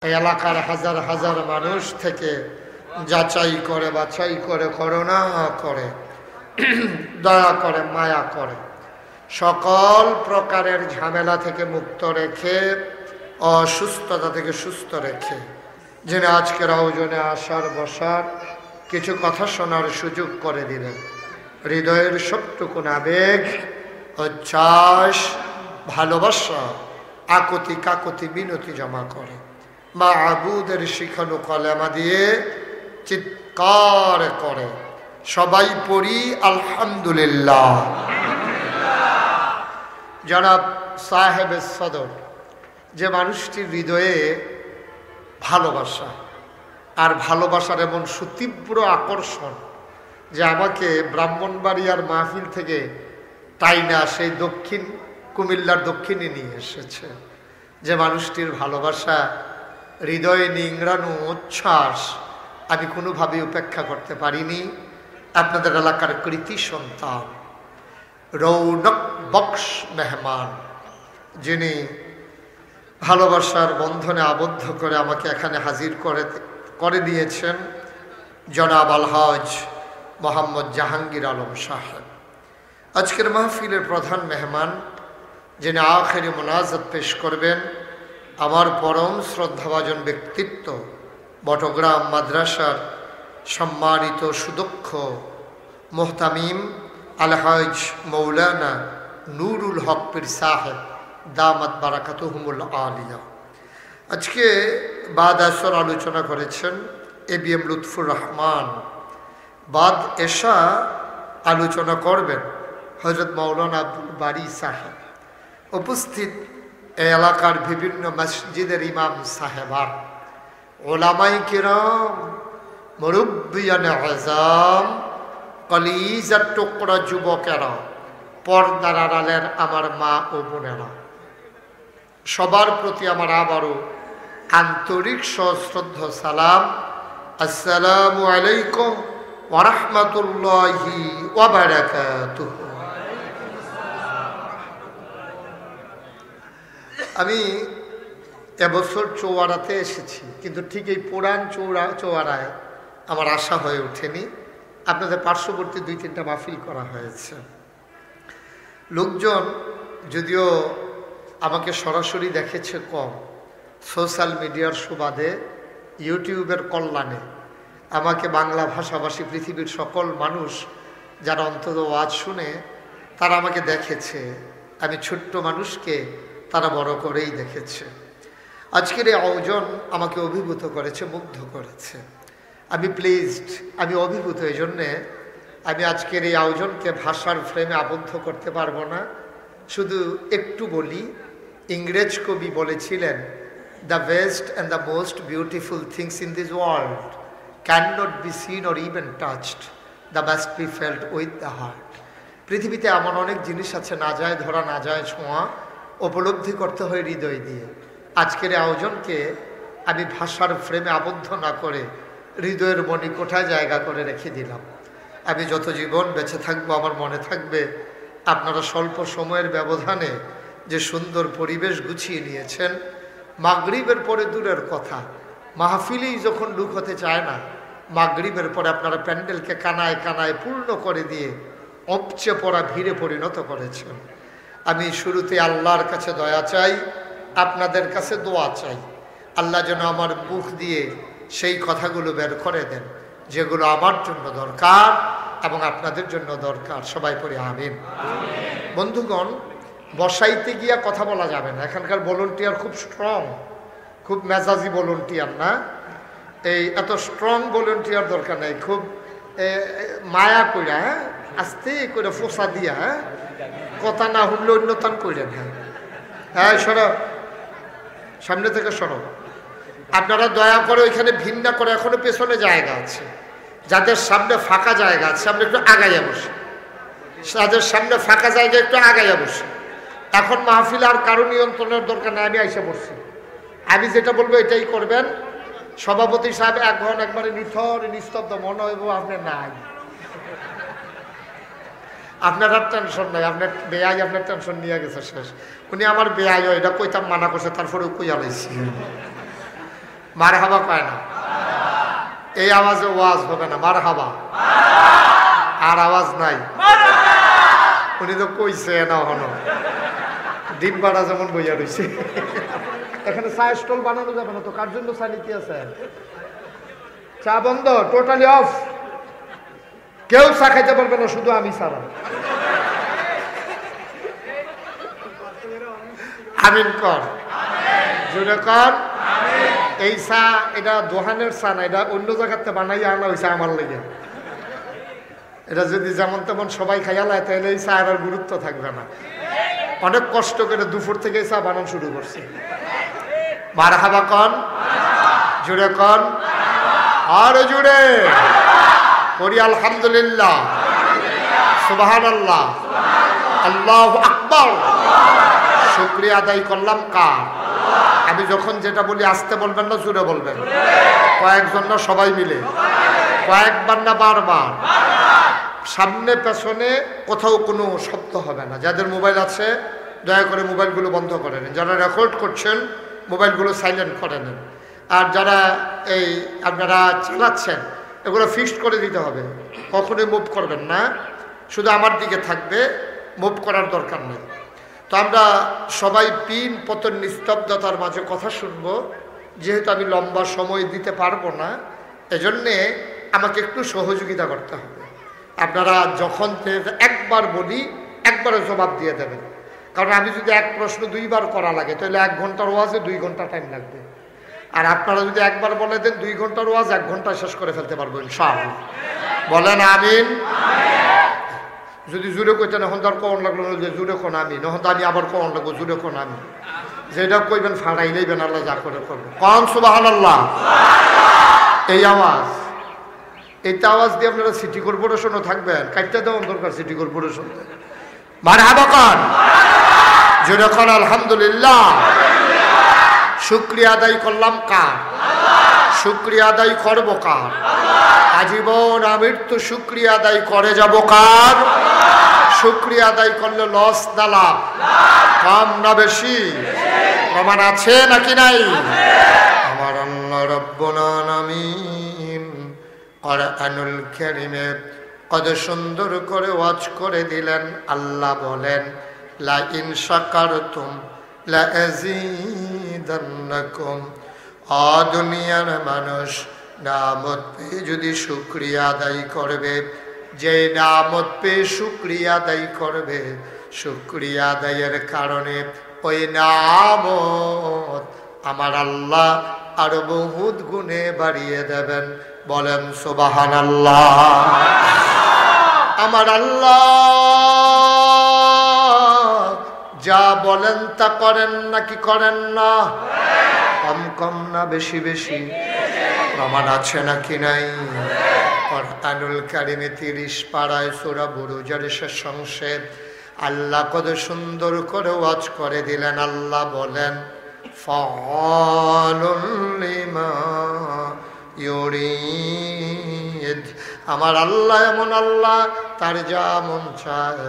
এই এলাকার হাজার হাজার মানুষ থেকে যাচাই করে বাছাই করে করুণা করে দয়া করে মায়া করে সকল প্রকারের ঝামেলা থেকে মুক্ত রেখে অসুস্থতা থেকে সুস্থ রেখে যিনি আজকের আয়োজনে আসার বসার কিছু কথা শোনার সুযোগ করে দিলেন। হৃদয়ের সবটুকুন আবেগ উচ্ছ্বাস ভালোবাসা আকুতি কাকুতি মিনতি জমা করে মা আবুদের শিখানো কলেমা দিয়ে চিৎকার করে সবাই পড়ি আলহামদুলিল্লাহ। জনাব সাহেবে সদর, যে মানুষটির হৃদয়ে ভালোবাসা আর ভালোবাসার এমন সুতীব্র আকর্ষণ যে আমাকে ব্রাহ্মণবাড়িয়ার মাহফিল থেকে টাইনা সেই দক্ষিণ কুমিল্লার দক্ষিণে নিয়ে এসেছে, যে মানুষটির ভালোবাসা হৃদয়ে নিংড়ানো উচ্ছ্বাস আমি কোনোভাবে উপেক্ষা করতে পারিনি। আপনাদের এলাকার কৃতি সন্তান রৌনক বক্স মেহমান, যিনি ভালোবাসার বন্ধনে আবদ্ধ করে আমাকে এখানে হাজির করে দিয়েছেন, জনাব আলহাজ মোহাম্মদ জাহাঙ্গীর আলম সাহেব। আজকের মাহফিলের প্রধান মেহমান, যিনি আখেরি মোনাজাত পেশ করবেন, আমার পরম শ্রদ্ধাভাজন ব্যক্তিত্ব বটগ্রাম মাদ্রাসার সম্মানিত সুদক্ষ মোহতামিম আলহাজ মৌলানা নুরুল হক পীর সাহেব দামাত বারাকাতুহুমুল আলিয়া। আজকে বাদ আসর আলোচনা করেছেন ABM লুৎফুর রহমান। বাদ এশা আলোচনা করবেন হযরত মাওলানা আব্দুল বারী সাহেব। উপস্থিত এই এলাকার বিভিন্ন মসজিদের ইমাম সাহেবার, ওলামাই কিরাম, মুরব্বিয়ান আযম, কলিজার টুকরা যুবকেরা, পর্দার আড়ালের আমার মা ও বোনেরা, সবার প্রতি আমার আবারও আন্তরিক সশ্রদ্ধ সালাম। আসসালামু আলাইকুম ওয়া রাহমাতুল্লাহি ওয়া বারাকাতুহু। আমি এবছর চৌয়ারাতে এসেছি, কিন্তু ঠিক এই পুরান চৌয়ারায় আমার আশা হয়ে ওঠেনি। আপনাদের পার্শ্ববর্তী 2-3টা মাহফিল করা হয়েছে। লোকজন যদিও আমাকে সরাসরি দেখেছে কম, সোশ্যাল মিডিয়ার সুবাদে ইউটিউবের কল্যাণে আমাকে বাংলা ভাষাভাষী পৃথিবীর সকল মানুষ যারা অন্তত ওয়াজ শুনে তারা আমাকে দেখেছে। আমি ছোট্ট মানুষকে তারা বড় করেই দেখেছে। আজকের এই আয়োজন আমাকে অভিভূত করেছে, মুগ্ধ করেছে। আমি প্লিজড, আমি অভিভূত। এই জন্যে আমি আজকের এই আয়োজনকে ভাষার ফ্রেমে আবদ্ধ করতে পারবো না। শুধু একটু বলি, ইংরেজ কবি বলেছিলেন, the best and the most beautiful things in this world can not be seen or even touched, the must be felt with the heart. পৃথিবীতে এমন অনেক জিনিস আছে না যায় ধরা, না যায় ছোঁয়া, উপলব্ধি করতে হয় হৃদয় দিয়ে। আজকের এই আয়োজনকে আমি ভাষার ফ্রেমে আবদ্ধ না করে হৃদয়ের মণিকোঠায় জায়গা করে রেখে দিলাম। আমি যত জীবন বেঁচে থাকবো আমার মনে থাকবে আপনারা স্বল্প সময়ের ব্যবধানে যে সুন্দর পরিবেশ গুছিয়ে নিয়েছেন। মাগরিবের পরে দূরের কথা, মাহফিলেই যখন লোক হতে চায় না, মাগরিবের পরে আপনারা প্যান্ডেলকে কানায় কানায় পূর্ণ করে দিয়ে উপচে পড়া ভিড়ে পরিণত করেছেন। আমি শুরুতে আল্লাহর কাছে দয়া চাই, আপনাদের কাছে দোয়া চাই। আল্লাহ যেন আমার মুখ দিয়ে সেই কথাগুলো বের করে দেন যেগুলো আমার জন্য দরকার এবং আপনাদের জন্য দরকার। সবাই পড়ি আমিন। বন্ধুগণ, বসাইতে গিয়া কথা বলা যাবে না। এখানকার ভলান্টিয়ার খুব স্ট্রং, খুব মেজাজি ভলান্টিয়ার না। এই এত স্ট্রং ভলান্টিয়ার দরকার নেই। খুব মায়া কইরা, হ্যাঁ, আস্তে করে ফোসা দিয়া, হ্যাঁ, কথা না শুনলে অন্যতান কইলেন। হ্যাঁ হ্যাঁ, সরো, সামনে থেকে সরো। আপনারা দয়া করে ওইখানে ভিন্ন করে, এখনো পেছনে জায়গা আছে, যাদের সামনে ফাঁকা জায়গা আছে আমরা একটু আগাইয়া বসি। যাদের সামনে ফাঁকা জায়গা একটু আগাইয়া বসি। এখন মাহফিল আর কারো নিয়ন্ত্রণের দরকার নেই, আমি আইসা বসছি। আমি যেটা বলবো এটাই করবেন। সভাপতি সাহেব এখন একবারে নিথর নিস্তব্ধ, মনে হইব আপনি নাই, আপনার আর টেনশন নাই, আপনার বেয়াই আপনার টেনশন নিয়ে গেছে শেষ। উনি আমার বেয়াই, এটা কইতাম মানা করছে, তারপরে কই আলাইছি। মারহাবা পায় না, এই আওয়াজে ওয়াজ হবে না, মারহাবা। আর আওয়াজ নাই, উনি তো কইছে না হনো ডিম বাড়া যেমন বইয়া রয়েছে। এখানে চা স্টল বানানো যাবে না তো, কার জন্য চা নিতে আছে? চা বন্ধ, টোটালি অফ, কেউ চা খাইতে পারবে না, শুধু আমি ছাড়া। আমিন কর, জোরে কর। এই চা এটা দোহানের চা না, এটা অন্য জায়গাতে বানাইয়া আনা হয়েছে আমার লেগে। এটা যদি যেমন তেমন সবাই খাইয়া লায় তাহলে এই চা আর গুরুত্ব থাকবে না। অনেক কষ্ট করে দুপুর থেকে চা বানানো শুরু করছে। মারহাবা কন, জুড়ে কন, আর জুড়ে করি আলহামদুলিল্লাহ, সুবহানাল্লাহ, আল্লাহু আকবার। শুকরিয়া আদায় করলাম কার? আমি যখন যেটা বলি আস্তে বলবেন না, জুড়ে বলবেন। কয়েকজন না, সবাই মিলে, কয়েকবার না, বারবার। সামনে পেছনে কোথাও কোনো শব্দ হবে না। যাদের মোবাইল আছে দয়া করে মোবাইলগুলো বন্ধ করে নেন, যারা রেকর্ড করছেন মোবাইলগুলো সাইলেন্ট করে নেন। আর যারা এই আপনারা চালাচ্ছেন এগুলো ফিক্সড করে দিতে হবে, কখনোই মুভ করবেন না, শুধু আমার দিকে থাকবে, মুভ করার দরকার নেই। তো আমরা সবাই পিন পতন নিস্তব্ধতার মাঝে কথা শুনবো। যেহেতু আমি লম্বা সময় দিতে পারবো না, এজন্যে আমাকে একটু সহযোগিতা করতে হবে। আপনারা যখন একবার বলি একবারে জবাব দিয়ে দেবেন, কারণ আমি যদি এক প্রশ্ন দুইবার করা লাগে তাহলে 1 ঘন্টার ওয়াজে 2 ঘন্টা টাইম লাগবে। আর আপনারা যদি একবার বলে দেন 2 ঘন্টার ওয়াজ 1 ঘন্টায় শেষ করে ফেলতে পারবো ইনশাআল্লাহ। বলেন আমিন। যদি জুড়ে কইতেন এখন তার কখন লাগলো, যে জুড়ে কোন আমি, নহন তো আমি আবার কখন লাগবো, জুড়ে কোন আমি, যেটা কইবেন ফাড়াই নেবেন, আল্লাহ যা করে করবো। কন সুবহানাল্লাহ। এই আওয়াজ, এইটা আওয়াজ দিয়ে আপনারা সিটি কর্পোরেশনও থাকবেন, কাটতে দেওয়ার দরকার সিটি কর্পোরেশন। মারহাবা কন, জুড়ে কোন আলহামদুলিল্লাহ। শুকরিয়া আদায় করলাম কার? শুকরিয়া আদায় করবো কার? আজীবন আমৃত্যু শুকরিয়া আদায় করে যাব কার? শুকরিয়া আদায় করলে লস না লাভ? কম না বেশি? প্রমাণ আছে নাকি নাই? আমার আল্লাহ রব্বুল আলামিন কোরআনুল কারীমে কত সুন্দর করে ওয়াজ করে দিলেন। আল্লাহ বলেন, লা ইন শাকারতুম লা আযীদান্নাকুম। দুনিয়ার মানুষ নামত পেয়ে যদি শুকরিয়া আদায় করবে, যে নামত পেয়ে শুকরিয়া আদায় করবে, শুকরিয়া আদায়ের কারণে ওই নামত আমার আল্লাহ আরো বহুত গুণে বাড়িয়ে দেবেন। বলেন সুবহানাল্লাহ। আমার আল্লাহ যা বলেন তা করেন নাকি করেন না? কম কম না বেশি বেশি? প্রমাণ আছে নাকি নাই? কোরআনুল কারীমে 30 পারায় সূরা বুরুজের শেষ অংশে আল্লাহ কত সুন্দর করে ওয়াজ করে দিলেন। আল্লাহ বলেন, ফাআলুল লিমা ইউরিদ। আমার আল্লাহ এমন আল্লাহ, তার যা মন চায়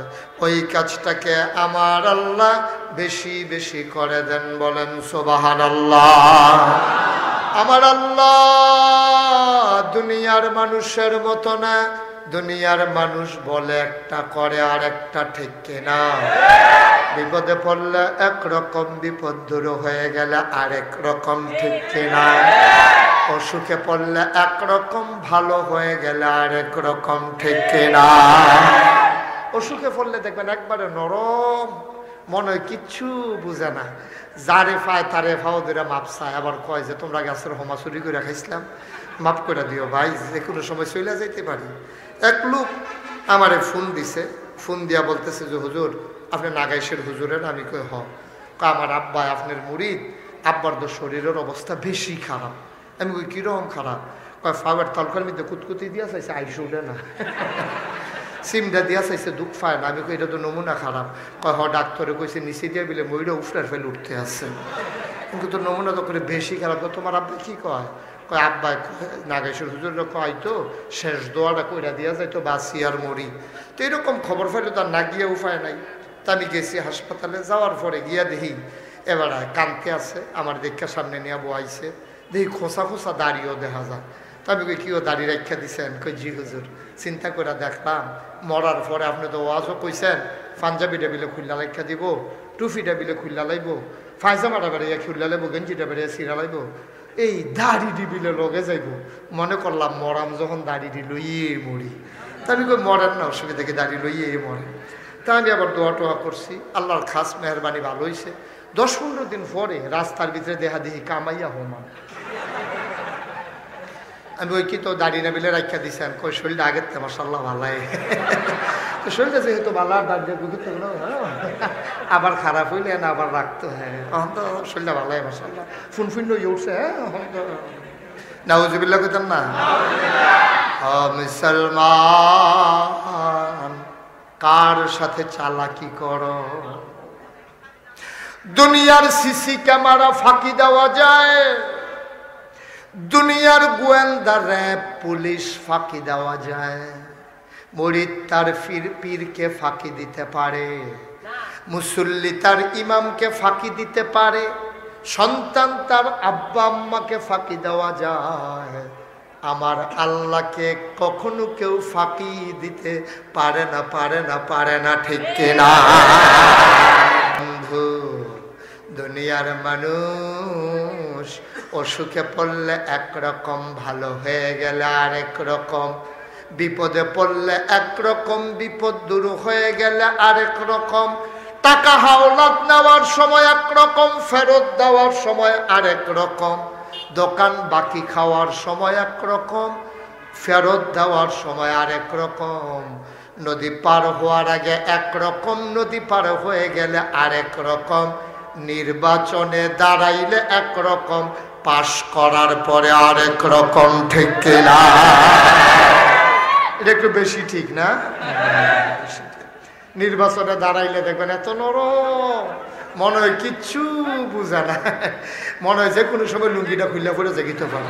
ওই কাজটাকে আমার আল্লাহ বেশি বেশি করে দেন। বলেন সুবহানাল্লাহ। আমার আল্লাহ দুনিয়ার মানুষের মতো না। দুনিয়ার মানুষ বলে একটা, করে আর একটা, ঠিক কিনা? বিপদে পড়লে একরকম, বিপদ দূর হয়ে গেলে আরেক রকম, ঠিক কিনা? অসুখে পড়লে একরকম, ভালো হয়ে গেলে আরেক রকম, ঠিক কিনা? অসুখে পড়লে দেখবেন একবারে নরম, মনে হয় কিচ্ছু বুঝে না, যারে পায় তারে ফাও ধরে মাপ চায়, আবার কয় যে তোমরা গাছের হোমা চুরি করে খাইছিলাম, মাফ করে দিও ভাই, যে কোনো সময় চলে যাইতে পারি। এক লোক আমারে ফোন দিছে, ফোন দিয়া বলতেছে যে হুজুর আপনি নাগাইশের হুজুরের? আমি কই হ। আমার আব্বা আপনার মুরিদ, আব্বার তো শরীরের অবস্থা বেশি খারাপ। আমি কই কিরকম খারাপ? কয় ফাওয়ার তলকার মধ্যে কুতকুতি দিয়া চাইছে, আইসে উঠে না, সিমটা দিয়া চাইছে, দুঃখ পায় না। আমি কই এটা তো নমুনা খারাপ। কয় হ, ডাক্তারে কইছে নিচে দিয়ে বিলে ময়ূরে উফরার ফেলে উঠতে আসছে, কিন্তু তোর নমুনা তো করে বেশি খারাপ। তোমার আব্বা কি কয়? কয় আব্বা নাগেশ্বর হুজুররা কয় তো শেষ দোয়াটা কইরা দিয়া যাইতো, বাঁচি আর মরি। তো এরকম খবর পাইলে তার না গিয়ে উপায় নাই। তা আমি গেছি হাসপাতালে, যাওয়ার পরে গিয়া দেখি এবার কানতে আছে, আমার দেখা সামনে নিয়ে বয়াইছে, দেখি খোসা খোসা দাড়িও দেখা যায়। তা আমি কই কিও দাড়ি রেখা দিছেন? কই জি হুজুর। চিন্তা করে দেখলাম মরার পরে আপনি তো ওয়াজও কইছেন পাঞ্জাবিটা বিলে খুললা রেখা দিব, টুফিটা বিলে খুললা লাইব, পায়জামাটা বেড়ে খুললা লাইব, গেঞ্জিটা বেড়ে সিরা লাইব, এই দাড়ি বিলে লগে যাইব। মনে করলাম মরাম যখন দাড়ি লইয়ে মরি। তা আমি কই মরেন না, অসুবিধা দেখে দাড়ি লইয়ে মরেন। তা আমি আবার দোয়া টোয়া করছি, আল্লাহর খাস মেহরবানি ভালো হয়েছে। 10-15 দিন পরে রাস্তার ভিতরে দেখা দেখি কামাইয়া হোমান। আমি ওই কি তো দাড়ি না বিলে রাখা দিছেন? কই শরীরটা আগের তো মাশাআল্লাহ ভালাই। তো শরীরটা যেহেতু ভালো আর দাঁড়িয়ে বুঝতে গেল আবার খারাপ হইলে না আবার রাখতো। হ্যাঁ এখন তো শরীরটা ভালাই মাশাআল্লাহ, ফুনফুন হয়ে উঠছে। হ্যাঁ নাউজুবিল্লাহ কইতেন না? মুসলমান কার সাথে চালাকি করো? দুনিয়ার সিসি ক্যামেরা ফাঁকি দেওয়া যায়, দুনিয়ার গোয়েন্দা র্যাব পুলিশ ফাঁকি দেওয়া যায়, মুরিদ তার পীরকে ফাঁকি দিতে পারে, মুসল্লি তার ইমামকে ফাঁকি দিতে পারে, সন্তান তার আব্বা আম্মাকে ফাঁকি দেওয়া যায়, আমার আল্লাহকে কখনো কেউ ফাঁকি দিতে পারে না, পারে না, পারে না। ঠিক কিনা বন্ধু? দুনিয়ার মানুষ অসুখে পড়লে একরকম, ভালো হয়ে গেলে আরেক রকম, বিপদে পড়লে একরকম, বিপদ দূর হয়ে গেলে আরেক রকম, টাকা হাওলাত নেওয়ার সময় একরকম, ফেরত দেওয়ার সময় আরেক রকম, দোকান বাকি খাওয়ার সময় একরকম, ফেরত দেওয়ার সময় আরেক রকম, নদী পার হওয়ার আগে একরকম, নদী পার হয়ে গেলে আরেক রকম, নির্বাচনে দাঁড়াইলে একরকম, পাশ করার পরে আরেক রকম। ঠিক কিনা? এটা একটু বেশি ঠিক না? নির্বাচনে দাঁড়াইলে দেখবেন এত নরম, মনে হয় কিচ্ছু বুঝে না, মনে হয় যে কোনো সময় লুঙ্গিটা খুললে পরে জেগিতে পারে,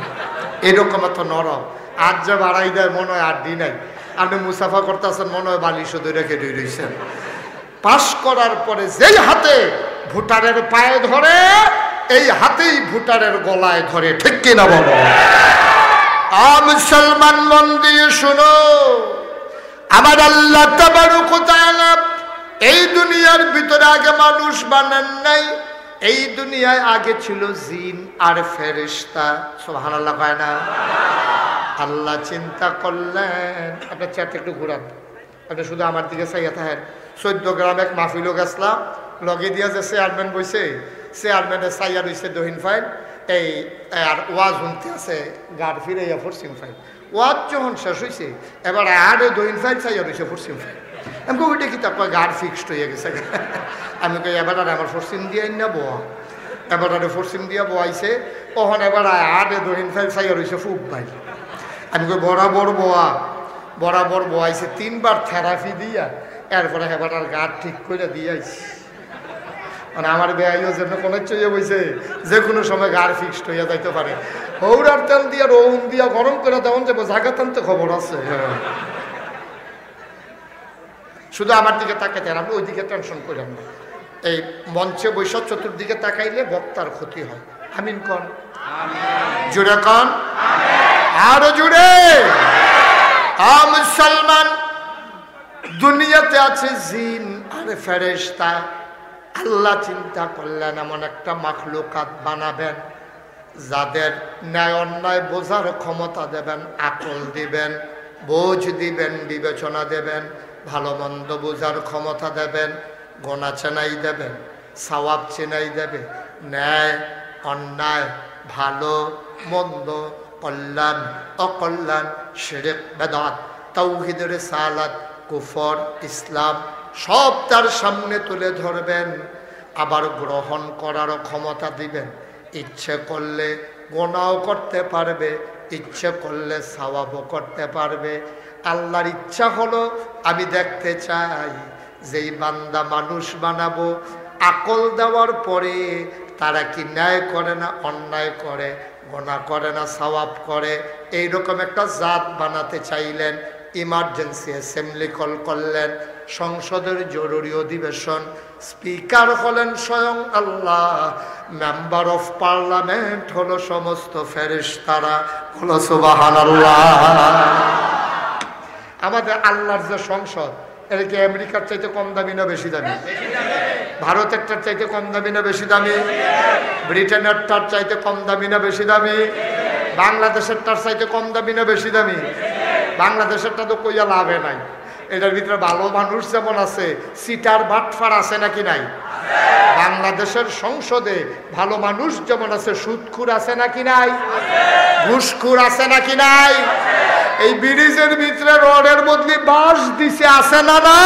এরকম এত নরম। আজ যা বাড়াই দেয় মনে হয় আর দিন নাই। আপনি মুসাফা করতেছেন মনে হয় বালিশ ধরে রেখে রয়েছেন। পাশ করার পরে যেই হাতে ভোটারের পায়ে ধরে, এই হাতেই ভোটারের গলায় ধরে। ঠিক কিনা বলো? মুসলমান মন দিয়ে শুনো, আমার আল্লাহ তাবারক ওয়া তাআলা এই দুনিয়ার ভিতরে আগে মানুষ বানান নাই, এই দুনিয়ায় আগে ছিল জিন আর ফেরেশতা। সুবহানাল্লাহ কয় না? আল্লাহ চিন্তা করলেন, আপনার চেয়ারটা একটু ঘুরান, আপনি শুধু আমার দিকে চাইয়া থাকেন। 14 গ্রাম এক মাহফিলও গেছিলাম, লগে দিয়া যে চেয়ারম্যান বইছে, চেয়ারম্যানের চাইয়া রয়েছে দহিন ফাইল, এই আর ওয়াজ শুনতে আছে গাড় ফিরে পশ্চিম ফাইল। ওয়াজ যখন শেষ হয়েছে এবার আরে দহিন ফাইল চাইয়া রয়েছে পশ্চিম ফাইল। আমি কই ওইটা কি তা কয় গাড় ফিক্সড হয়ে গেছে। আমি কই এবার আর আমার পশ্চিম দিয়ে না বোয়া, এবার আরে পশ্চিম দিয়া বোয়াইছে, ওখানে এবার আরে দহিন ফাইল চাইয়া রয়েছে ফুক ভাই। আমি কই বরাবর বোয়া, বরাবর বোয়াইছে 3 বার থেরাপি দিয়া, এরপরে এবার আর গাড় ঠিক করে দিয়েছি। মানে আমার বেআইও জন্য কোনো চইয়ে বইছে যে কোনো সময় গাড় ফিক্সড হইয়া যাইতে পারে। হৌরার তেল দিয়া রৌন দিয়া গরম করে দেওয়ান যাবো, জায়গা টানতে খবর আছে। শুধু আমার দিকে তাকাইতেন, আপনি ওই দিকে টেনশন করেন না। এই মঞ্চে বৈশাখ চতুর্দিকে তাকাইলে বক্তার ক্ষতি হয়। আমিন কন, জুড়ে কন, আরো জুড়ে। মুসলমান দুনিয়াতে আছে জিন আর ফেরেশতা। আল্লাহ চিন্তা করলেন এমন একটা মাখলুকাত বানাবেন যাদের ন্যায় অন্যায় বোঝার ক্ষমতা দেবেন, আকল দিবেন, বোঝ দিবেন, বিবেচনা দেবেন, ভালো মন্দ বোঝার ক্ষমতা দেবেন, গোনা চেনাই দেবেন, সওয়াব চেনাই দেবে, ন্যায় অন্যায়, ভালো মন্দ, কল্যাণ অকল্যাণ, শিরক বেদাত, তাওহীদ রিসালাত, কুফর ইসলাম সব তার সামনে তুলে ধরবেন, আবার গ্রহণ করারও ক্ষমতা দিবেন। ইচ্ছে করলে গোনাও করতে পারবে, ইচ্ছে করলে সওয়াবও করতে পারবে। আল্লাহর ইচ্ছা হলো আমি দেখতে চাই যেই বান্দা মানুষ বানাবো, আকল দেওয়ার পরে তারা কি ন্যায় করে না অন্যায় করে, গোনা করে না সওয়াব করে, এইরকম একটা জাত বানাতে চাইলেন। ইমার্জেন্সি অ্যাসেম্বলি কল করলেন, সংসদের জরুরি অধিবেশন, স্পিকার হলেন স্বয়ং আল্লাহ, মেম্বার অফ পার্লামেন্ট হলো সমস্ত ফেরেশতারা। হলো সুবহানাল্লাহ। আমাদের আল্লাহর যে সংসদ, এটা কি আমেরিকার চাইতে কম দামি না বেশি দামি? ভারতেরটার চাইতে কম দামি না বেশি দামি? ব্রিটেনেরটার চাইতে কম দামি না বেশি দামি? বাংলাদেশেরটার চাইতে কম দামি না বেশি দামি? বাংলাদেশেরটা তো কইয়া লাভে নাই। এটার ভিতরে ভালো মানুষ যেমন আছে, সিটার বাটফার আছে নাকি নাই? বাংলাদেশের সংসদে ভালো মানুষ যেমন আছে, সুদখুর আছে নাকি নাই? ঘুষখুর আছে নাকি নাই? এই ব্রিজের ভিতরে রডের বদলে বাঁশ দিছে, আছে না না?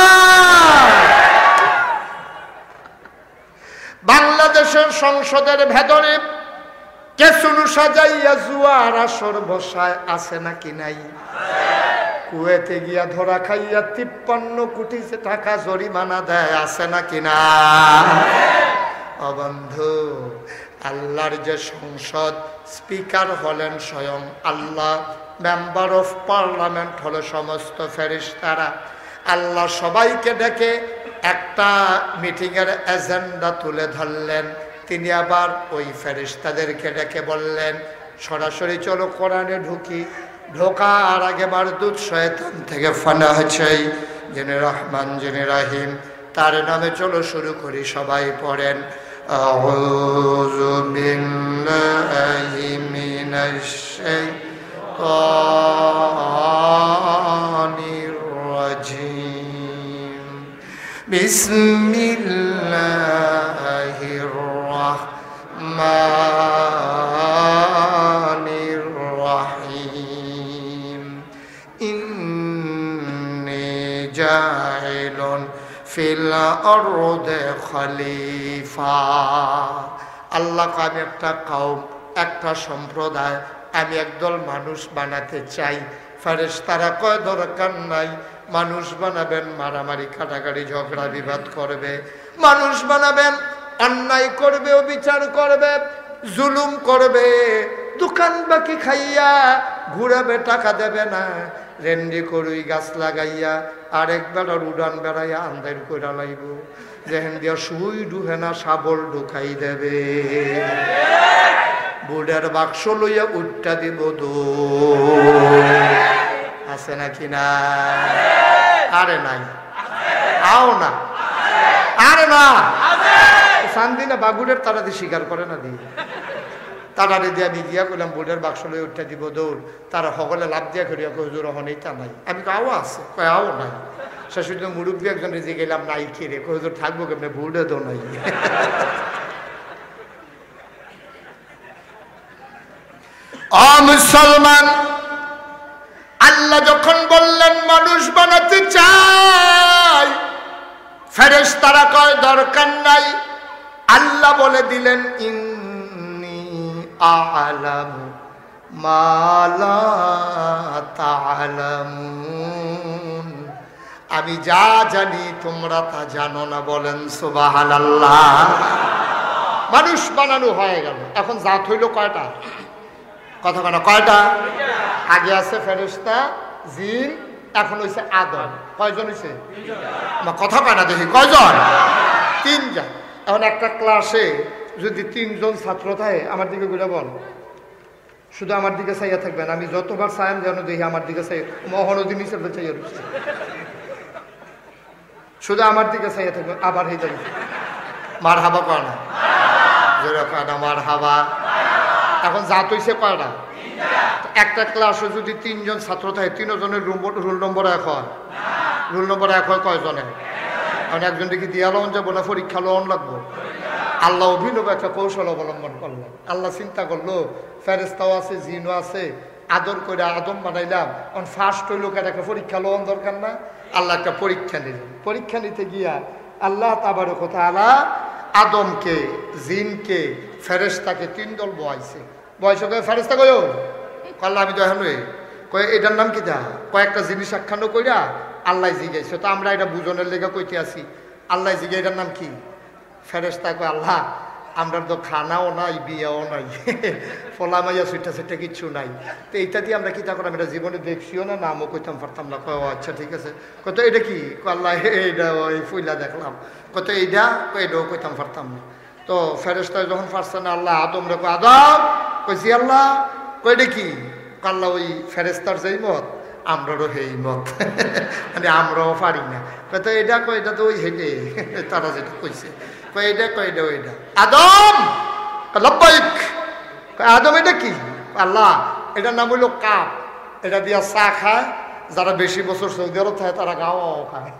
বাংলাদেশের সংসদের ভেতরে কেসুনু সাজাইয়া জুয়ার আসর বসায়, আছে নাকি নাই? কুয়েতে গিয়া ধরা খাইয়া 53 কোটি টাকা জরিমানা দেয়, আছে নাকি না? ও বন্ধু, আল্লাহর যে সংসদ, স্পিকার হলেন স্বয়ং আল্লাহ, মেম্বার অফ পার্লামেন্ট হলো সমস্ত ফেরেশতারা। আল্লাহ সবাইকে ডেকে একটা মিটিংয়ের এজেন্ডা তুলে ধরলেন। তিনি আবার ওই ফেরেশতাদেরকে ডেকে বললেন, সরাসরি চলো কোরআনে ঢুকি। ঢোকার আগে মারদুদ শয়তান থেকে ফানা চাই, যিনি রহমান যিনি রাহিম, তার নামে চলো শুরু করি। সবাই পড়েন, আউযু বিল্লাহি মিনাশ শাইতানির রাজিম, বিসমিল্লাহির রাহমানির রাহিম, ইন্নী জাইলুন ফিল আরদি খলিফা। আল্লাহ, আমি একটা কওম, একটা সম্প্রদায়, আমি একদল মানুষ বানাতে চাই। ফেরেশতারা কয় দরকার নাই, মানুষ বানাবেন মারামারি কাটাকাটি ঝগড়া বিবাদ করবে, মানুষ বানাবেন অন্যায় করবে, অবিচার করবে, জুলুম করবে, দোকান বাকি খাইয়া ঘুরাবে, টাকা দেবে না, রেন্ডি করুই গাছ লাগাইয়া আরেক বেড়ার উড়ান বেড়াইয়া আন্দার কইরা লাইব, যেহেন দিয়া সুই ডুহে না শাবল ঢুকাই দেবে, বুড়ের বাক্স লইয়া উঠটা দিব দো, আছে নাকি না? আরে নাই, আও না, আরে না, শান্তি না, বাগুড়ের তারা দিয়ে স্বীকার করে না দিয়ে তারারে দিয়ে আমি গিয়া করলাম বোর্ডের বাক্স লইয়া উঠটা দিব দৌড়, তারা সকলে লাভ দিয়া করিয়া হুজুর হনেইটা নাই। আমি আও আছে, কয় আও নাই। শাশুড়ি মুরব্বী একজন রেজে গেলাম নাই খেয়ে হুজুর থাকবো কেমনে, বোর্ডে দো নাই। ও মুসলমান, আল্লাহ যখন বললেন মানুষ বানাতে চাই, ফেরেশতারা কয় দরকার নাই। আল্লাহ বলে দিলেন, ইন্নী আ'লামু মা লা তা'লামুন, আমি যা জানি তোমরা তা জানো না। বলেন সুবহানাল্লাহ। মানুষ বানানো হয়ে গেল, এখন জাত হইল কয়টা? কথা কেন কয়টা? আগে আছে ফেরেশতা, জিন, এখন হইছে আদম। কয়জন হইছে? কথা কয় না দেখি, কয়জন? 3 জন। এখন একটা ক্লাসে যদি 3 জন ছাত্র থাকে, আমার দিকে ঘুরে বল, শুধু আমার দিকে চাইয়া থাকবেন। আমি যতবার চাইম যেন দেখি আমার দিকে চাই, মহানদী নিচে চাইয়া রয়েছে, শুধু আমার দিকে চাইয়া থাকবেন। আবার হয়ে যাবে মার হাবা কয় না, জোরে কয় না মার হাবা। এখন জাত হইছে কয়টা? একটা ক্লাসে যদি 3 জন ছাত্র থাকে, 3 জনের রোল নম্বর 1 হয়। রোল নম্বর 1 হয় কয়জনের? কারণ একজন দেখি দিয়া লোন যাবো না, পরীক্ষা লোন লাগবো। আল্লাহ অভিনব একটা কৌশল অবলম্বন করলেন। আল্লাহ চিন্তা করলো ফেরেশতাও আছে, জিনও আছে, আদর করে আদম বানাইলাম, এখন ফার্স্ট হইল একটা পরীক্ষা লোন দরকার না? আল্লাহ একটা পরীক্ষা নিলেন। পরীক্ষা নিতে গিয়া আল্লাহ তাবারক ওয়া তাআলা আদমকে, জিনকে, ফেরেশতাকে 3 দল বয়াইছে। বয়স কয়ে ফেরেশতা কয় আল্লাহ আমি তো এখন কয়ে এটার নাম কি? দা কয়েকটা জিনিস আখ্যান কইরা আল্লাহ জিজ্ঞাসা, তো আমরা এটা বুঝনের লেগে কইতে আসি। আল্লাহ জিজ্ঞাসা এটার নাম কি? ফেরেশতা কয় আল্লাহ আমরা তো খানাও নাই বিয়াও নাই ফলা মাইয়া সুইটা সেটা কিচ্ছু নাই তো এইটা দিয়ে আমরা কিতা করলাম এটা জীবনে দেখছিও না নামও কইতাম পারতাম না কয় আচ্ছা ঠিক আছে কত এটা কি আল্লাহ এইটা ওই ফুইলা দেখলাম কত এটাও কইতাম পারতাম না তো ফেরেশতা যখন পারছে না আল্লাহ আদম রে কয় আদম কইছি আল্লাহ কয়টা কি আল্লাহ ওই ফেরেশতার যেই মত আমরারও সেই মত মানে আমরাও পারি না কয় এটা কয় এটা তো ওই হেঁটে তারা যেটা কইছে কয় এটা ওইটা আদম লব্বাইক আদম এটা কি আল্লাহ এটার নাম হইল কাপ এটা দিয়া চা খায় যারা বেশি বছর সৌদি আরব থাকে তারা গাওয়াও খায়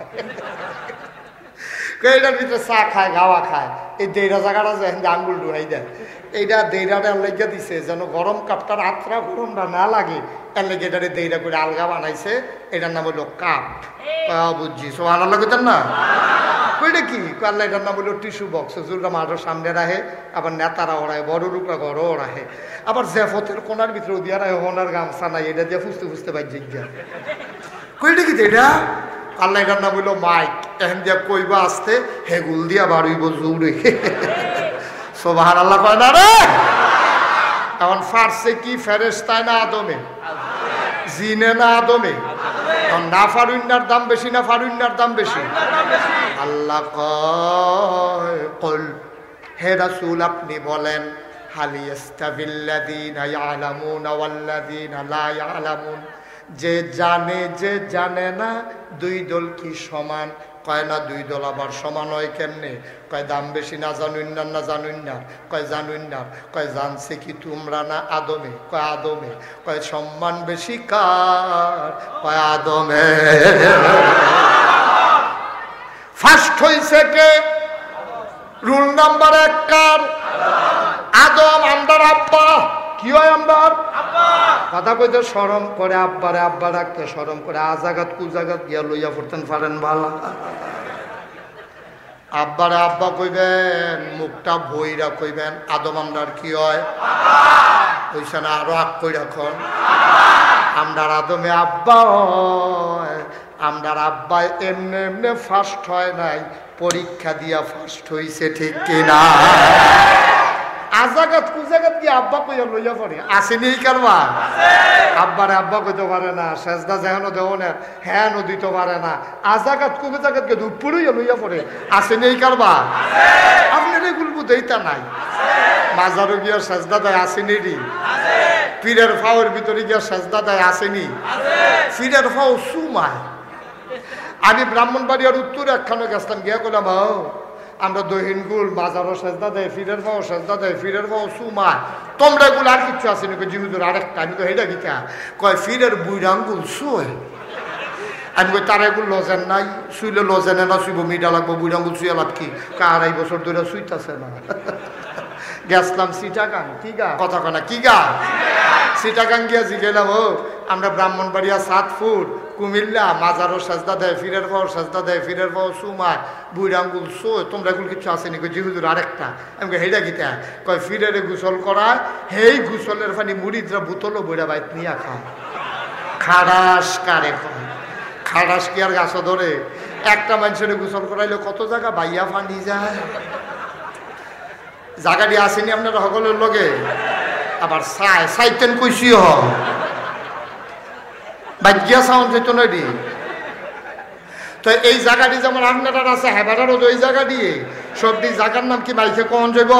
এটার ভিতরে চা খায় গাওয়া খায় এই দেড়া জায়গাটা যে আঙ্গুল ডুহাই দেয় এইটা দেড়াটা লেগে দিছে যেন গরম কাপটার আত্রা গরমটা না লাগে এর লেগে এটারে দেড়া করে আলগা বানাইছে এটার নাম হলো কাপ বুঝছি সব আলাদা কইতেন না কইটা কি আল্লাহ এটার নাম হলো টিস্যু বক্স জুলরা মাঠের সামনে রাখে আবার নেতারা ওড়ায় বড় লোকরা ঘরও রাখে আবার জেফতের কোনার ভিতরে দিয়া রাখে হোনার গামছা নাই এটা দিয়ে ফুসতে ফুসতে পাই জিজ্ঞা কইটা কি এটা আল্লাহ এটার নাম হইলো মাইক এখন দিয়া কইবা আসতে হেগুল দিয়া বাড়িব জোরে সুবহানাল্লাহ কয় না রে এখন ফার্সে কি ফেরেশতায় না আদমে জিনে না আদমে না ফারুন্নার দাম বেশি না ফারুন্নার দাম বেশি আল্লাহ কয় কল হে রাসূল আপনি বলেন হাল ইয়াস্তাবিল্লাযীনা ইয়ালামুনা ওয়াল্লাযীনা লা ইয়ালামুন যে জানে না দুই দল কি সমান কয় না দুই দল আবার সমান হয় কেমনে কয় দাম বেশি না জানুন না কয় জানুন না কয় জানছে কি তোমরা না আদমে কয় আদমে কয় সম্মান বেশি কার কয় আদমে ফার্স্ট হইছে কে রুল নাম্বার 1 কার আদম আমদার আব্বা কি হয় আমদার কথা কইতে শরম করে আব্বারে আব্বা রাখতে শরম করে আজাগাত কুজাগাত গিয়া লইয়া পড়তেন পারেন ভালা আব্বারে আব্বা কইবেন মুখটা ভইরা কইবেন আদম আমদার কি হয় কইছে না আরো আগ কই রাখন আমদার আদমে আব্বা হয় আমদার আব্বা এমনি ফার্স্ট হয় নাই পরীক্ষা দিয়া ফার্স্ট হইছে ঠিক কিনা আজাগাত কুজাগাত কি আব্বা কইয়া লইয়া পড়ে আসেনি এই কারবা আব্বারে আব্বা কইতে পারে না সেজদা যেহেনো দেও না হ্যাঁ দিতে পারে না আজাগাত কুজাগাত কে উপরেই লইয়া পড়ে আসেনি এই কারবা আপনার এগুলো বুঝাইতা নাই মাজারও গিয়া সেজদা দেয় আসেনি রি পীরের ফাওয়ের ভিতরে গিয়া সেজদা দেয় আসেনি পীরের ফাও সুমায় আমি ব্রাহ্মণবাড়িয়ার উত্তরে একখানে গেছিলাম গিয়া কইলাম আমরা দহিনগুল বাজারও সেজদা দেয় ফিরের পাও সেজদা দেয় ফিরের পাও সুমায় তোমরা এগুলো আর কিচ্ছু আছে নাকি জিহুদুর আরেকটা আমি তো হেটা গিতা কয় ফিরের বুড়াঙ্গুল শুয়ে আমি কই তার এগুলো লজেন নাই শুইলে লজেনে না শুইব মিডা লাগবো বুড়াঙ্গুল শুয়ে লাভ কি 2.5 বছর ধরে শুইতাছে না গেছলাম সিটাগাং কি গা কথা কনা কি গা সিটাগাং গিয়া জিগেলাম আমরা ব্রাহ্মণবাড়িয়া 7 ফুট কুমিল্লা মাজারও সাজদা দেয় ফিরের পাও সাজদা দেয় ফিরের পাও সুমায় বুড় আঙ্গুল শোয় তোমরা এগুলো কিছু আসেনি কই জিহুদুর আরেকটা আমি হেডা গীতা কয় ফিরের গোসল করায় হেই গোসলের পানি মুড়িদরা বোতলও বইরা বাইত নিয়ে খায় খাড়াস কারে কয় খাড়াস কি আর গাছ ধরে একটা মানুষের গোসল করাইলে কত জায়গা বাইয়া ফানি যায় জায়গাটি আসেনি আপনারা সকলের লগে আবার সাইতেন কইসিও বাজ্যা সাউন্ড যেত না দি তো এই জায়গাটি যেমন আপনার আছে হেবারেরও ওই জায়গা দিয়ে সবটি জায়গার নাম কি বাইকে কোন জৈব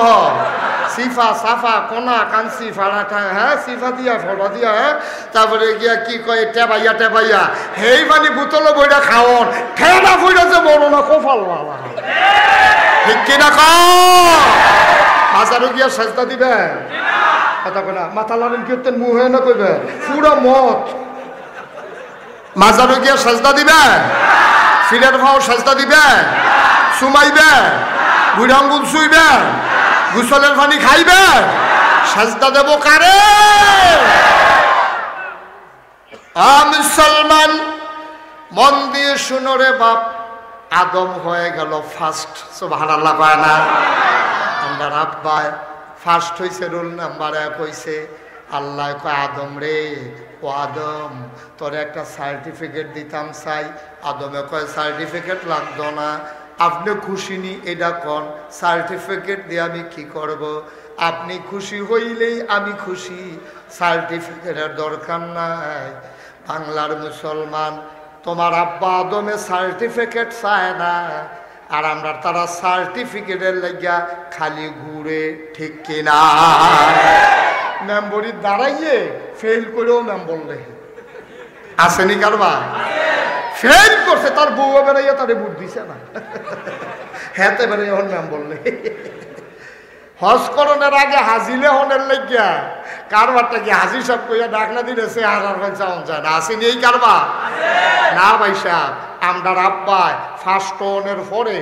সিফা সাফা কোনা কানসি ফাড়াটা হ্যাঁ সিফা দিয়া ফড়া দিয়া হ্যাঁ তারপরে গিয়া কি কয় টেবাইয়া হেই মানে বোতলও বইটা খাওন ঠেলা বইটা যে বড় না কোফাল বাবা ঠিক কিনা মাজারও গিয়া সাজদা দিবে কথা কনা মাথা লালেন কি হতেন মুহে না কইবে পুরা মত মাজারও গিয়া সাজদা দিবে ফিরের ভাও সাজদা দিবে সুমাইবে বুড়া আঙ্গুল শুইবে গোসলের পানি খাইবে সাজদা দেব কারে মুসলমান মন দিয়ে শুনো রে বাপ আদম হয়ে গেল ফার্স্ট সুবহানাল্লাহ কয় না আমরা আব্বায় ফার্স্ট হইছে রোল নাম্বার 1 হইছে আল্লাহ কয় আদম রে ও আদম তোর একটা সার্টিফিকেট দিতাম চাই আদমে কয় সার্টিফিকেট লাগতো না আপনি খুশি নি এটা কোন সার্টিফিকেট দিয়ে আমি কি করব? আপনি খুশি হইলেই আমি খুশি, সার্টিফিকেটের দরকার নাই। বাংলার মুসলমান, তোমার আব্বা আদমে সার্টিফিকেট চায় না, আর আমরা তারা সার্টিফিকেটের লাগিয়া খালি ঘুরে, ঠিক কিনা? মেম্বরি দাঁড়াইয়ে ফেল করেও মেম্বর লেখে আসেনি কারবা? ফেল করছে, তার বউ বেড়াইয়া তারে ভোট দিছে না, হ্যাঁতে বেড়াইয়া হন মেম্বর লেখে। হজ করণের আগে হাজিলে হনের লাগিয়া কারবারটা কি হাজির সব কইয়া ডাকনা দিয়েছে, আর চাওয়া যায় না, আসেনি এই কারবা? না ভাই সাহেব, আমরার আব্বায় ফার্স্ট টনের পরে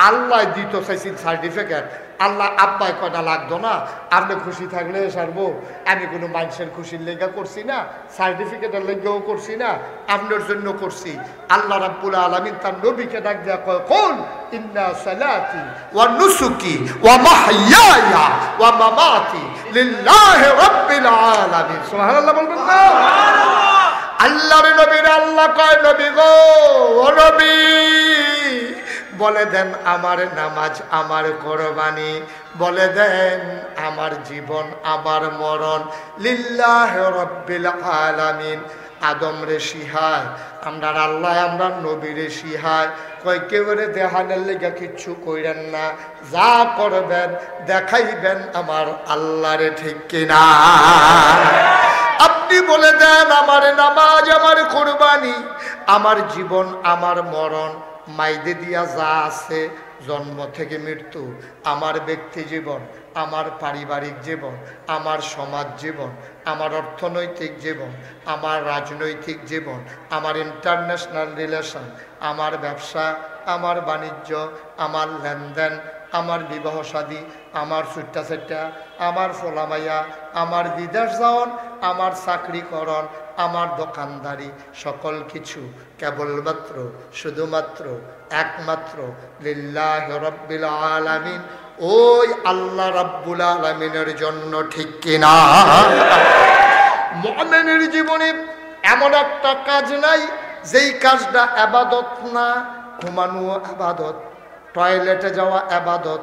আল্লাহ দিত চাইছি সার্টিফিকেট। আল্লাহ আব্বায় কয়টা লাগতো না, আপনি খুশি থাকলে সারবো। আমি কোনো মানুষের খুশির লেগা করছি না, সার্টিফিকেটের লেগেও করছি না, আপনার জন্য করছি। আল্লাহ রাব্বুল আলামিন তার নবীকে ডাক দেয়া কয়, কুল ইন্না সালাতি ওয়া নুসুকি ওয়া মাহইয়ায়া ওয়া মামাতি লিল্লাহি রাব্বিল আলামিন। সুবহানাল্লাহ বলবেন না? আল্লাহর নবীর আল্লাহ কয়, নবী গো, ও নবী বলে দেন আমার নামাজ আমার কোরবানি, বলে দেন আমার জীবন আমার মরণ লিল্লাহি রাব্বিল আলামিন। আদম রে শিহায় আমরা আল্লাহ, আমরা নবীরে শিহায় কয়, কেউ রে দেখানোর লেগে কিচ্ছু কইরেন না, যা করবেন দেখাইবেন আমার আল্লাহরে, ঠিক কিনা? আপনি বলে দেন আমার নামাজ আমার কোরবানি, আমার জীবন আমার মরণ, মাইদে দিয়া যা আছে জন্ম থেকে মৃত্যু, আমার ব্যক্তি জীবন, আমার পারিবারিক জীবন, আমার সমাজ জীবন, আমার অর্থনৈতিক জীবন, আমার রাজনৈতিক জীবন, আমার ইন্টারন্যাশনাল রিলেশন, আমার ব্যবসা, আমার বাণিজ্য, আমার লেনদেন, আমার বিবাহ শাদী, আমার ছুট্টা ছুট্টা, আমার ফোলামাইয়া, আমার বিদেশ যাওয়ান, আমার চাকরিকরণ, আমার দোকানদারি, সকল কিছু কেবলমাত্র শুধুমাত্র একমাত্র লিল্লাহি রাব্বিল আলামিন, ওই আল্লাহ রাব্বুল আলামিনের জন্য, ঠিক কিনা? মুমিনের জীবনে এমন একটা কাজ নাই যেই কাজটা ইবাদত না। ঘুমানো ইবাদত, টয়লেটে যাওয়া ইবাদত,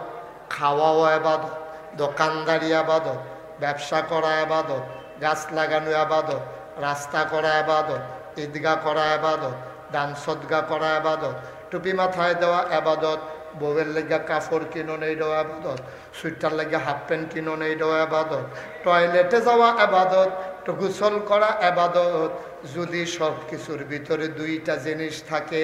খাওয়াও ইবাদত, দোকানদারি ইবাদত, ব্যবসা করা ইবাদত, গাছ লাগানো ইবাদত, রাস্তা করা ইবাদত, ঈদগাহ করা ইবাদত, দান সদকা করা ইবাদত, টুপি মাথায় দেওয়া ইবাদত, বউয়ের লেগা কাপড় কিনো নেই দেওয়া ইবাদত, সুইটার লেগে হাফ প্যান্ট কিনো নেই দেওয়া ইবাদত, টয়লেটে যাওয়া ইবাদত, গোসল করা ইবাদত। যদি সব কিছুর ভিতরে দুইটা জিনিস থাকে,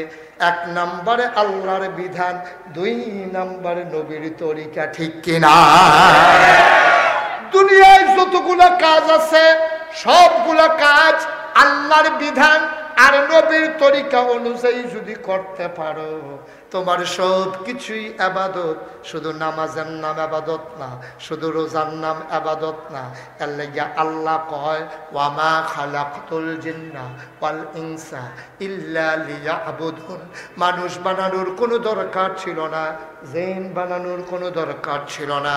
এক নম্বরে আল্লাহর বিধান, দুই নম্বরে নবীর তরিকা, ঠিক কিনা? দুনিয়ায় যতগুলা কাজ আছে সবগুলা কাজ আল্লাহর বিধান আর নবীর তরিকা অনুযায়ী যদি করতে পারো, তোমার সব কিছুই ইবাদত। শুধু নামাজের নাম ইবাদত না, শুধু রোজার নাম ইবাদত না। এর লাগি আল্লাহ কয়, ওয়া মা খালাকতুল জিন্না ওয়াল ইনসা ইল্লা লিয়াবুদুন। মানুষ বানানোর কোনো দরকার ছিল না, জিন বানানোর কোনো দরকার ছিল না।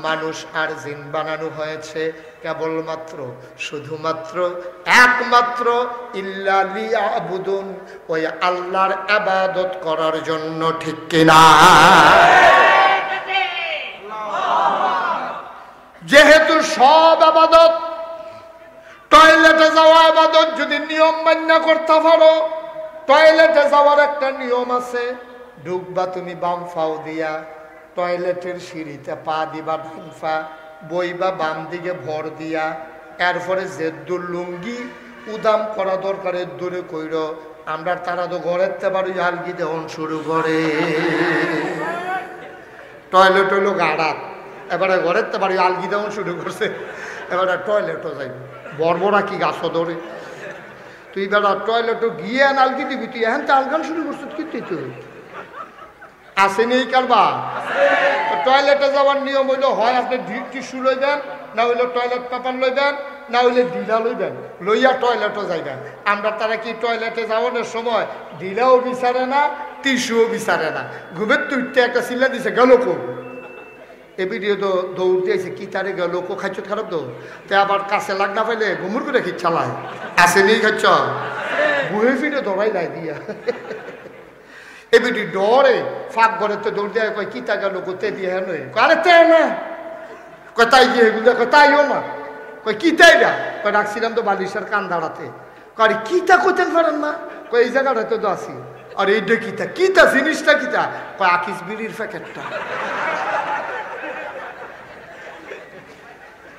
মানুষ আর জিন বানানো হয়েছে কেবলমাত্র শুধুমাত্র একমাত্র ইল্লা লিয়াবুদুন, ওই আল্লাহর ইবাদত করার জন্য, ঠিক কিনা? যেহেতু সব ইবাদত, টয়লেটে যাওয়া ইবাদত যদি নিয়ম মান্য করতে পারো, টয়লেটে যাওয়ার একটা নিয়ম আছে, ঢুকবা তুমি বাম ফাও দিয়া, টয়লেটের সিঁড়িতে পা দিবা ডান পা, বইবা বাম দিকে ভর দিয়া, এরপরে জেদ্দুর লুঙ্গি উদাম করা দরকার, দূরে কইর। আমরা তারা তো ঘরের পারি হালকি দেহন শুরু করে, টয়লেট হইলো গাড়াত, এবারে ঘরের পারি আলগি দেহন শুরু করছে, এবারে টয়লেটও যাইব। বর্বরা কি গাছ ধরে তুই বেড়া টয়লেটও গিয়ে আলগি দিবি, তুই এখন তো আলগান শুরু করছিস, কি তুই আসেনি এই কারবা? টয়লেটে যাওয়ার নিয়ম হইলো, হয় আপনি টিস্যু লইবেন, না হইলে টয়লেট পেপার লইবেন, না হইলে ঢিলা লইবেন, লইয়া টয়লেটও যাইবেন। আমরা তারা কি টয়লেটে যাওয়ানোর সময় ঢিলাও বিচারে না, টিস্যুও বিচারে না। ঘুমের তুইতে একটা চিল্লা দিছে, গেল কো এ ভিডিও তো দৌড় দিয়েছে, কি তারে গেল কো, খাইছ খারাপ দৌড়, তে আবার কাছে লাগ না পাইলে ঘুমুর করে কি চালায়, আসেনি খাচ্ছ বুহে ফিরে দৌড়াই লাই দিয়া। এবিটি ডরে ফাঁক ঘরে তো দৌড় দেয় কয় কিতা গেল কোথায় দিয়ে হেন আরে তে না কয় তাই গিয়ে এগুলো কয় তাইও না কয় কিতাই না কয় রাখছিলাম তো বালিশের কান দাঁড়াতে কয় কিতা কোথায় পারেন না কয় এই জায়গাটাতে তো আছি আর এইটা কিতা কিতা জিনিসটা কিতা কয় আকিস বিড়ির প্যাকেটটা।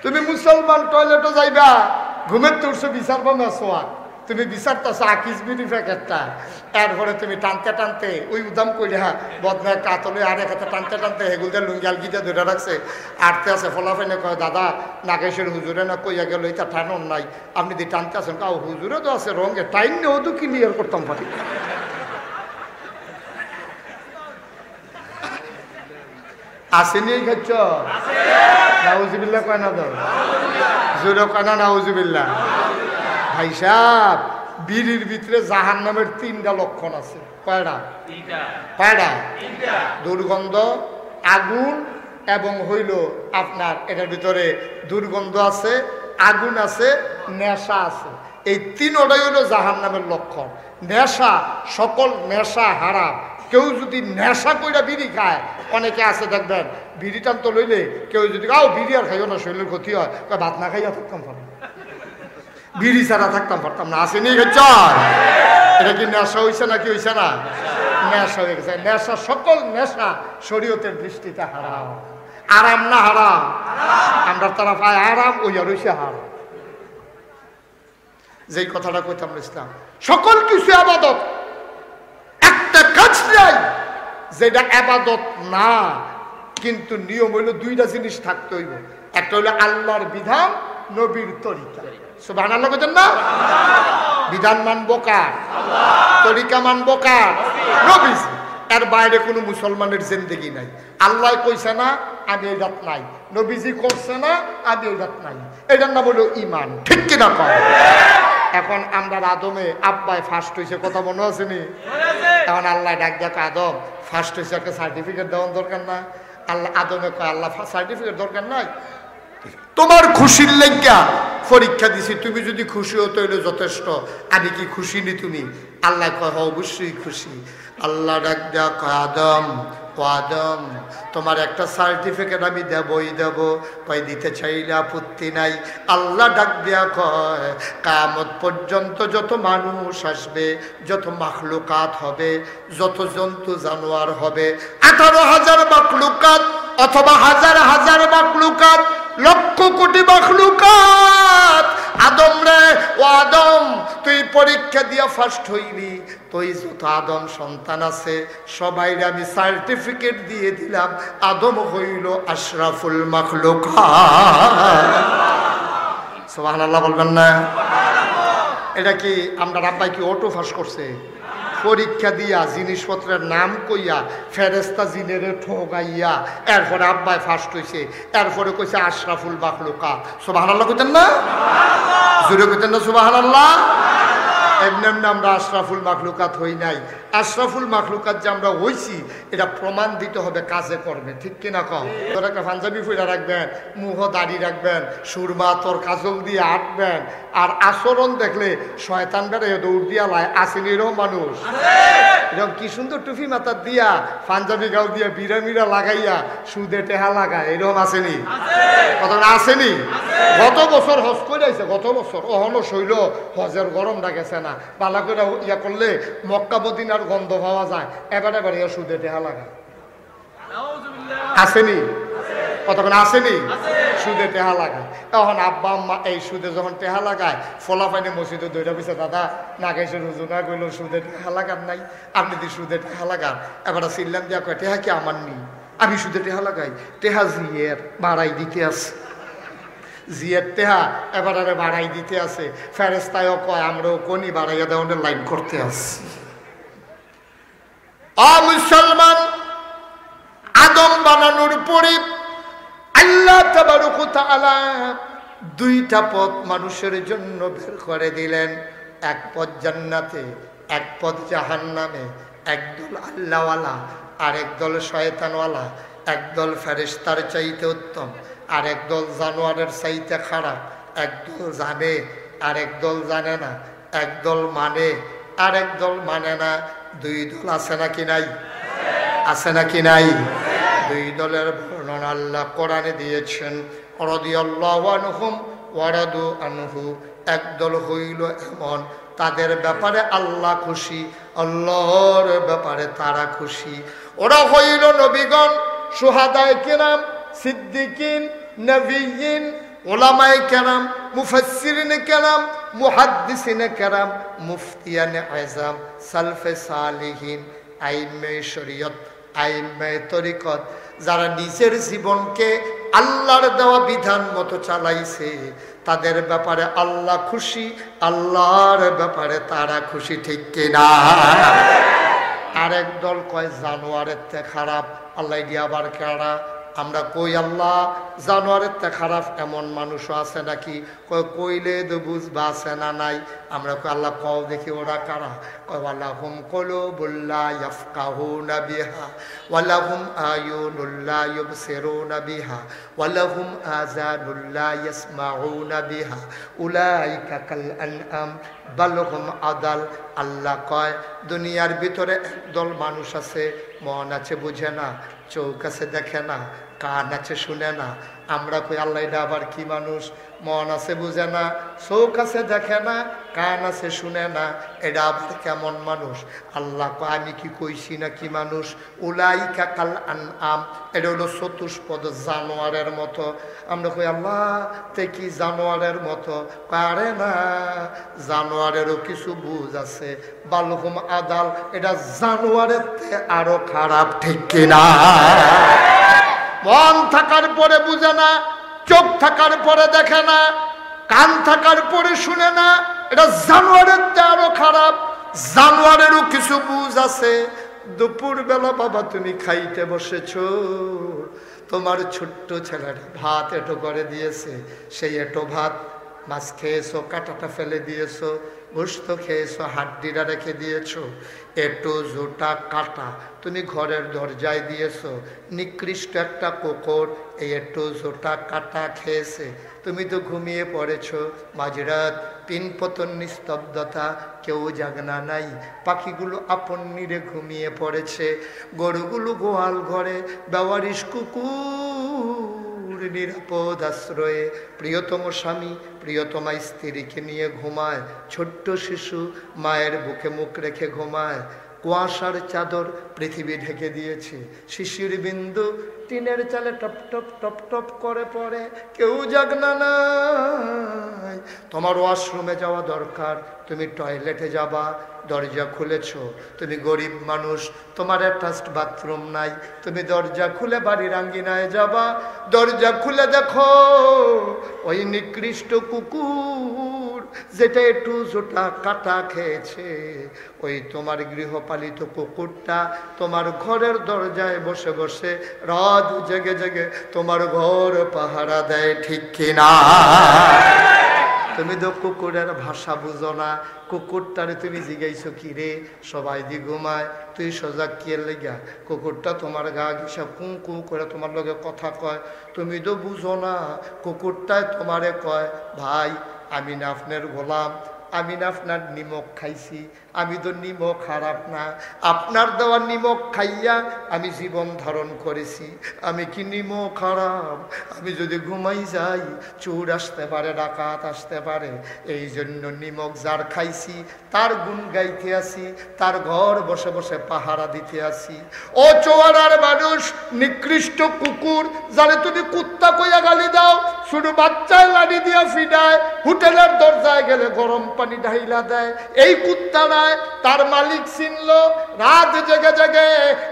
তুমি মুসলমান টয়লেটে যাইবা ঘুমের তো উঠছো বিচার পাবে সোয়া তুমি বিচারতেছো আকিস বিড়ি প্যাকেটটা এরপরে তুমি টানতে টানতে ওই উদাম কইরা বদনায় কাতলে আর এক হাতে টানতে টানতে হেগুলদের লুঙ্গি আলগিতে ধরে রাখছে আটতে আছে ফলাফেনে কয় দাদা নাগেশের হুজুরে না কইয়া গেল এটা টানুন নাই আপনি দি টানতে আছেন কাউ হুজুরে তো আছে রঙে টাইম নেও তো ক্লিয়ার করতাম পারি। আসেনি খাচ্ছ নাউজুবিল্লাহ কয় না দাও জোরে কয় না নাউজুবিল্লাহ। ভাই সাহেব বিড়ির ভিতরে জাহান্নামের 3টা লক্ষণ আছে। কয়টা? কয়টা? দুর্গন্ধ, আগুন এবং হইল আপনার এটার ভিতরে দুর্গন্ধ আছে, আগুন আছে, নেশা আছে। এই 3টাই হইল জাহান্নামের লক্ষণ। নেশা, সকল নেশা হারাম। কেউ যদি নেশা কইরা বিড়ি খায়, অনেকে আছে দেখবেন বিড়ি টান তো লইলে কেউ যদি বিড়ি আর খাইও না শরীরের ক্ষতি হয়, ভাত না খাইয়া থাকতাম পারতাম, বিড়ি ছাড়া থাকতাম পারতাম না। আসেনি এটা কি নেশা হয়েছে নাকি হয়েছে না? নেশা হয়ে গেছে। নেশা, সকল নেশা শরীয়তের দৃষ্টিতে হারাম। আরাম না হারাম? আমরা তারা পায় আরাম, ওই আর হইছে হারাম। যেই কথাটা কইতাম ইসলাম, সকল কিছু আবাদত, একটা কাজ নাই যেটা আবাদত না, কিন্তু নিয়ম হইল 2টা জিনিস থাকতে হইব। একটা হইল আল্লাহর বিধান, নবীর তরিকা। সুবহানাল্লাহ কইতেন না? বিধান মানবো কার? তরিকা মানবো কার? নবীজি। এর বাইরে কোনো মুসলমানের জিন্দেগি নাই। আল্লাহ কইছে না আমি এই রাত নাই, নবীজি করছে না আমি এই রাত নাই, এটার নাম হলো ইমান। ঠিক কিনা কয়? এখন আমরা আদমে আব্বাই ফার্স্ট হয়েছে, কথা মনে আছে নি? এখন আল্লাহ ডাক দেখ আদম ফার্স্ট হয়েছে, একটা সার্টিফিকেট দেওয়ার দরকার না? আল্লাহ আদমে কয় আল্লাহ সার্টিফিকেট দরকার নাই, তোমার খুশির লেগা পরীক্ষা দিছি, তুমি যদি খুশি হতো হইলে যথেষ্ট। আমি কি খুশি নি তুমি? আল্লাহ কয় অবশ্যই খুশি। আল্লাহ ডাক দেয়া কয় আদম, ও আদম তোমার একটা সার্টিফিকেট আমি দেবই দেব। কয় দিতে চাইলে আপত্তি নাই। আল্লাহ ডাক দেয়া কয় কিয়ামত পর্যন্ত যত মানুষ আসবে, যত মাখলুকাত হবে, যত জন্তু জানোয়ার হবে, 18,000 মাখলুকাত অথবা হাজার হাজার মাখলুকাত, লক্ষ কোটি মাখলুকাত, আদম রে ও আদম তুই পরীক্ষা দিয়া ফার্স্ট হইলি, তুই যত আদম সন্তান আছে সবাইরে আমি সার্টিফিকেট দিয়ে দিলাম, আদম হইল আশরাফুল মাখলুকাত। সুবহানাল্লাহ বলবেন না? এটা কি আমরা রাব্বাই কি অটো ফাঁস করছে? পরীক্ষা দিয়া জিনিসপত্রের নাম কইয়া ফেরেস্তা জিনেরে ঠগাইয়া এরপরে আব্বাই ফার্স্ট হইছে, এরপরে কইছে আশরাফুল মাখলুকাত। সুবহানাল্লাহ কইতেন না? জোরে কইতেন না সুবহানাল্লাহ? এমনি এমনি আমরা আশরাফুল মাখলুকাত হই নাই। আশরাফুল মাখলুকাত যে আমরা হইছি এটা প্রমাণ দিতে হবে কাজে করবে। ঠিক কিনা কম? তোর একটা পাঞ্জাবি ফুইরা রাখবেন, মুহ দাড়ি রাখবেন, সুরমা তোর কাজল দিয়ে আঁটবেন, আর আচরণ দেখলে শয়তান বেড়ে দৌড় দিয়া লাই। আসেনি এরকম মানুষ? এরকম কি সুন্দর টুপি মাথার দিয়া পাঞ্জাবি গাও দিয়া বিরামিরা লাগাইয়া সুদে টেহা লাগায়, এরকম আসেনি? কতটা আসেনি? গত বছর হজ করে আইছে, গত বছর অহনো শৈল হজের গরমটা গেছে না, পালা করে ইয়া করলে মক্কা মদিনার গন্ধ পাওয়া যায়, এবারে বাড়ি সুদে টেহা লাগায়। আসেনি? কতক্ষণ আসেনি? সুদে টেহা লাগায়। তখন আব্বা আম্মা এই সুদে যখন টেহা লাগায়, ফলা পাইনি মসজিদে দৌড়া পিছে, দাদা নাগেশের হুজুর না কইল সুদে টেহা লাগান নাই, আপনি দি সুদে টেহা লাগান। এবার চিল্লাম দিয়া কয় টেহা কি আমার নি, আমি সুদে টেহা লাগাই? টেহা জিয়ের বাড়াই দিতে আছে, জিয়ের টেহা এবারে বাড়াই দিতে আছে। ফেরেস্তায়ও কয় আমরাও কোনি বাড়াইয়া দেওয়ার লাইন করতে আসি। মুসলমান, আদম বানানোর পরে আল্লাহ তাবারক ওয়া তাআলা 2টা পথ মানুষের জন্য বের করে দিলেন। এক পথ জান্নাতে, এক পথ জাহান্নামে। একদল আল্লাহওয়ালা আর একদল শয়তানওয়ালা। একদল ফেরেশতার চাইতে উত্তম আর একদল জানোয়ারের চাইতে খারাপ। একদল জানে আর একদল জানে না, একদল মানে আর একদল মানে না। দুই দল আছে নাকি নাই? আছে নাকি নাই? দুই দলের বর্ণনা আল্লাহ কোরআনে দিয়েছেন। রাদিয়াল্লাহু আনহুম ওয়া রাদু আনহু, একদল হইল এমন তাদের ব্যাপারে আল্লাহ খুশি, আল্লাহর ব্যাপারে তারা খুশি। ওরা হইল নবীগণ, শুহাদায়ে কেরাম, সিদ্দিকিন, নবিয়্যিন, উলামায়ে কেরাম, মুফাসসিরিনে কেরাম, মুহাদ্দিসিনে কেরাম, মুফতিয়ানে আযম, সালফে সালিহিন, আইম্মে শরীয়ত, আইম্মে তরিকত, যারা নিজের জীবনকে আল্লাহর দেওয়া বিধান মতো চালাইছে তাদের ব্যাপারে আল্লাহ খুশি, আল্লাহর ব্যাপারে তারা খুশি। ঠিক কিনা? আরেক দল কয় জানোয়ারের তে খারাপ, আল্লাহ দিয়ে আবার কেড়া। আমরা কই আল্লাহ জানোয়ারের তে খারাপ এমন মানুষও আছে নাকি? কইলে তো বুঝবা আছে না নাই? আমরা কই আল্লাহ কও দেখি ওরা কারা? কয় ওয়ালাহুম কুলুবুল লা ইয়াফকাহুনা বিহা ওয়ালাহুম আয়ুনুল লা ইউবসিরুনা বিহা ওয়ালাহুম আযানুল লা ইয়াসমাউনা বিহা উলাইকা কাল আনআম বাল হুম আদাল। আল্লাহ কয় দুনিয়ার ভিতরে একদল মানুষ আছে, মন আছে বুঝে না, চোখ আছে দেখে না, কান আছে শুনে না। আমরা কই আল্লাহ এটা আবার কি মানুষ? মন আছে বুঝে না, চোখ আছে দেখে না, কান আছে শুনে না, এটা আবার কেমন মানুষ? আল্লাহ কয় আমি কি কইছি না কি মানুষ? উলাইকা কাল আনআম, এটা হলো চতুষ্পদ জানোয়ারের মতো। আমরা কই আল্লাহ তে কি জানোয়ারের মতো? পারে না, জানোয়ারেরও কিছু বুঝ আছে। বালহুম আদাল, এটা জানোয়ারের তে আরো খারাপ। ঠিক কিনা? মন থাকার পরে বুঝে না, চোখ থাকার পরে দেখে না, কান থাকার পরে শুনে না, এটা জানোয়ারের চেয়ে আরো খারাপ। জানোয়ারেরও কিছু বুঝ আছে। দুপুর বেলা বাবা তুমি খাইতে বসেছো, তোমার ছোট্ট ছেলেটা ভাত এটো করে দিয়েছে, সেই এটো ভাত মাছ খেয়েছো, কাঁটাটা ফেলে দিয়েছো, গোস্ত খেয়েছো, হাড্ডিটা রেখে দিয়েছো, এটো জোটা কাটা তুমি ঘরের দরজায় দিয়েছো। নিকৃষ্ট একটা কুকুর এই এটো জোটা কাটা খেয়েছে, তুমি তো ঘুমিয়ে পড়েছো। মাঝরাত, পিনপতন, নিস্তব্ধতা, কেউ জাগনা নাই, পাখিগুলো আপন নিরে ঘুমিয়ে পড়েছে, গরুগুলো গোয়াল ঘরে, বেওয়ারিশ কুকুর নিরাপদ আশ্রয়ে প্রিয়তম স্বামী প্রিয়তমা স্ত্রীকে নিয়ে ঘুমায়, ছোট্ট শিশু মায়ের বুকে মুখ রেখে ঘুমায়। কুয়াশার চাদর পৃথিবী ঢেকে দিয়েছে, শিশির বিন্দু টিনের চালে টপ টপ টপ টপ করে পড়ে, কেউ জাগনা নাই। তোমার ওয়াশরুমে যাওয়া দরকার, তুমি টয়লেটে যাবা, দরজা খুলেছ, তুমি গরিব মানুষ, তোমার অ্যাটাচড বাথরুম নাই, তুমি দরজা খুলে বাড়ির আঙ্গিনায় যাবা, দরজা খুলে দেখো ওই নিকৃষ্ট কুকুর যেটা একটু জোটা কাটা খেয়েছে, ওই তোমার গৃহপালিত কুকুরটা তোমার ঘরের দরজায় বসে বসে রাত জেগে জেগে তোমার ঘর পাহারা দেয়। ঠিক কিনা? তুমি তো কুকুরের ভাষা বুঝো না, কুকুরটারে তুমি জিগাইছো কি রে? সবাই দি ঘুমায়, তুই সোজা কে লেগা? কুকুরটা তোমার গা ঘিসা কু কু করে তোমার লগে কথা কয়, তুমি তো বুঝো না। কুকুরটায় তোমারে কয় ভাই আমি না আপনার গোলাম, আমি না আপনার নিমক খাইছি, আমি তো নিমক খারাপ না, আপনার দেওয়া নিমক খাইয়া আমি জীবন ধারণ করেছি, আমি কি নিমক খারাপ? আমি যদি ঘুমাই যাই চোর আসতে পারে, ডাকাত আসতে পারে, এই জন্য নিমক যার খাইছি তার গুণ গাইতে আসি, তার ঘর বসে বসে পাহারা দিতে আসি। ও চোয়ারার মানুষ, নিকৃষ্ট কুকুর যারে তুমি কুত্তা কইয়া গালি দাও, শুধু বাচ্চায় লাড়ি দিয়া ফিডায়, হোটেলের দরজায় গেলে গরম পানি ঢাইলা দেয়, এই কুত্তা নাই, তার মালিক চিনলো, রাত জেগে জেগে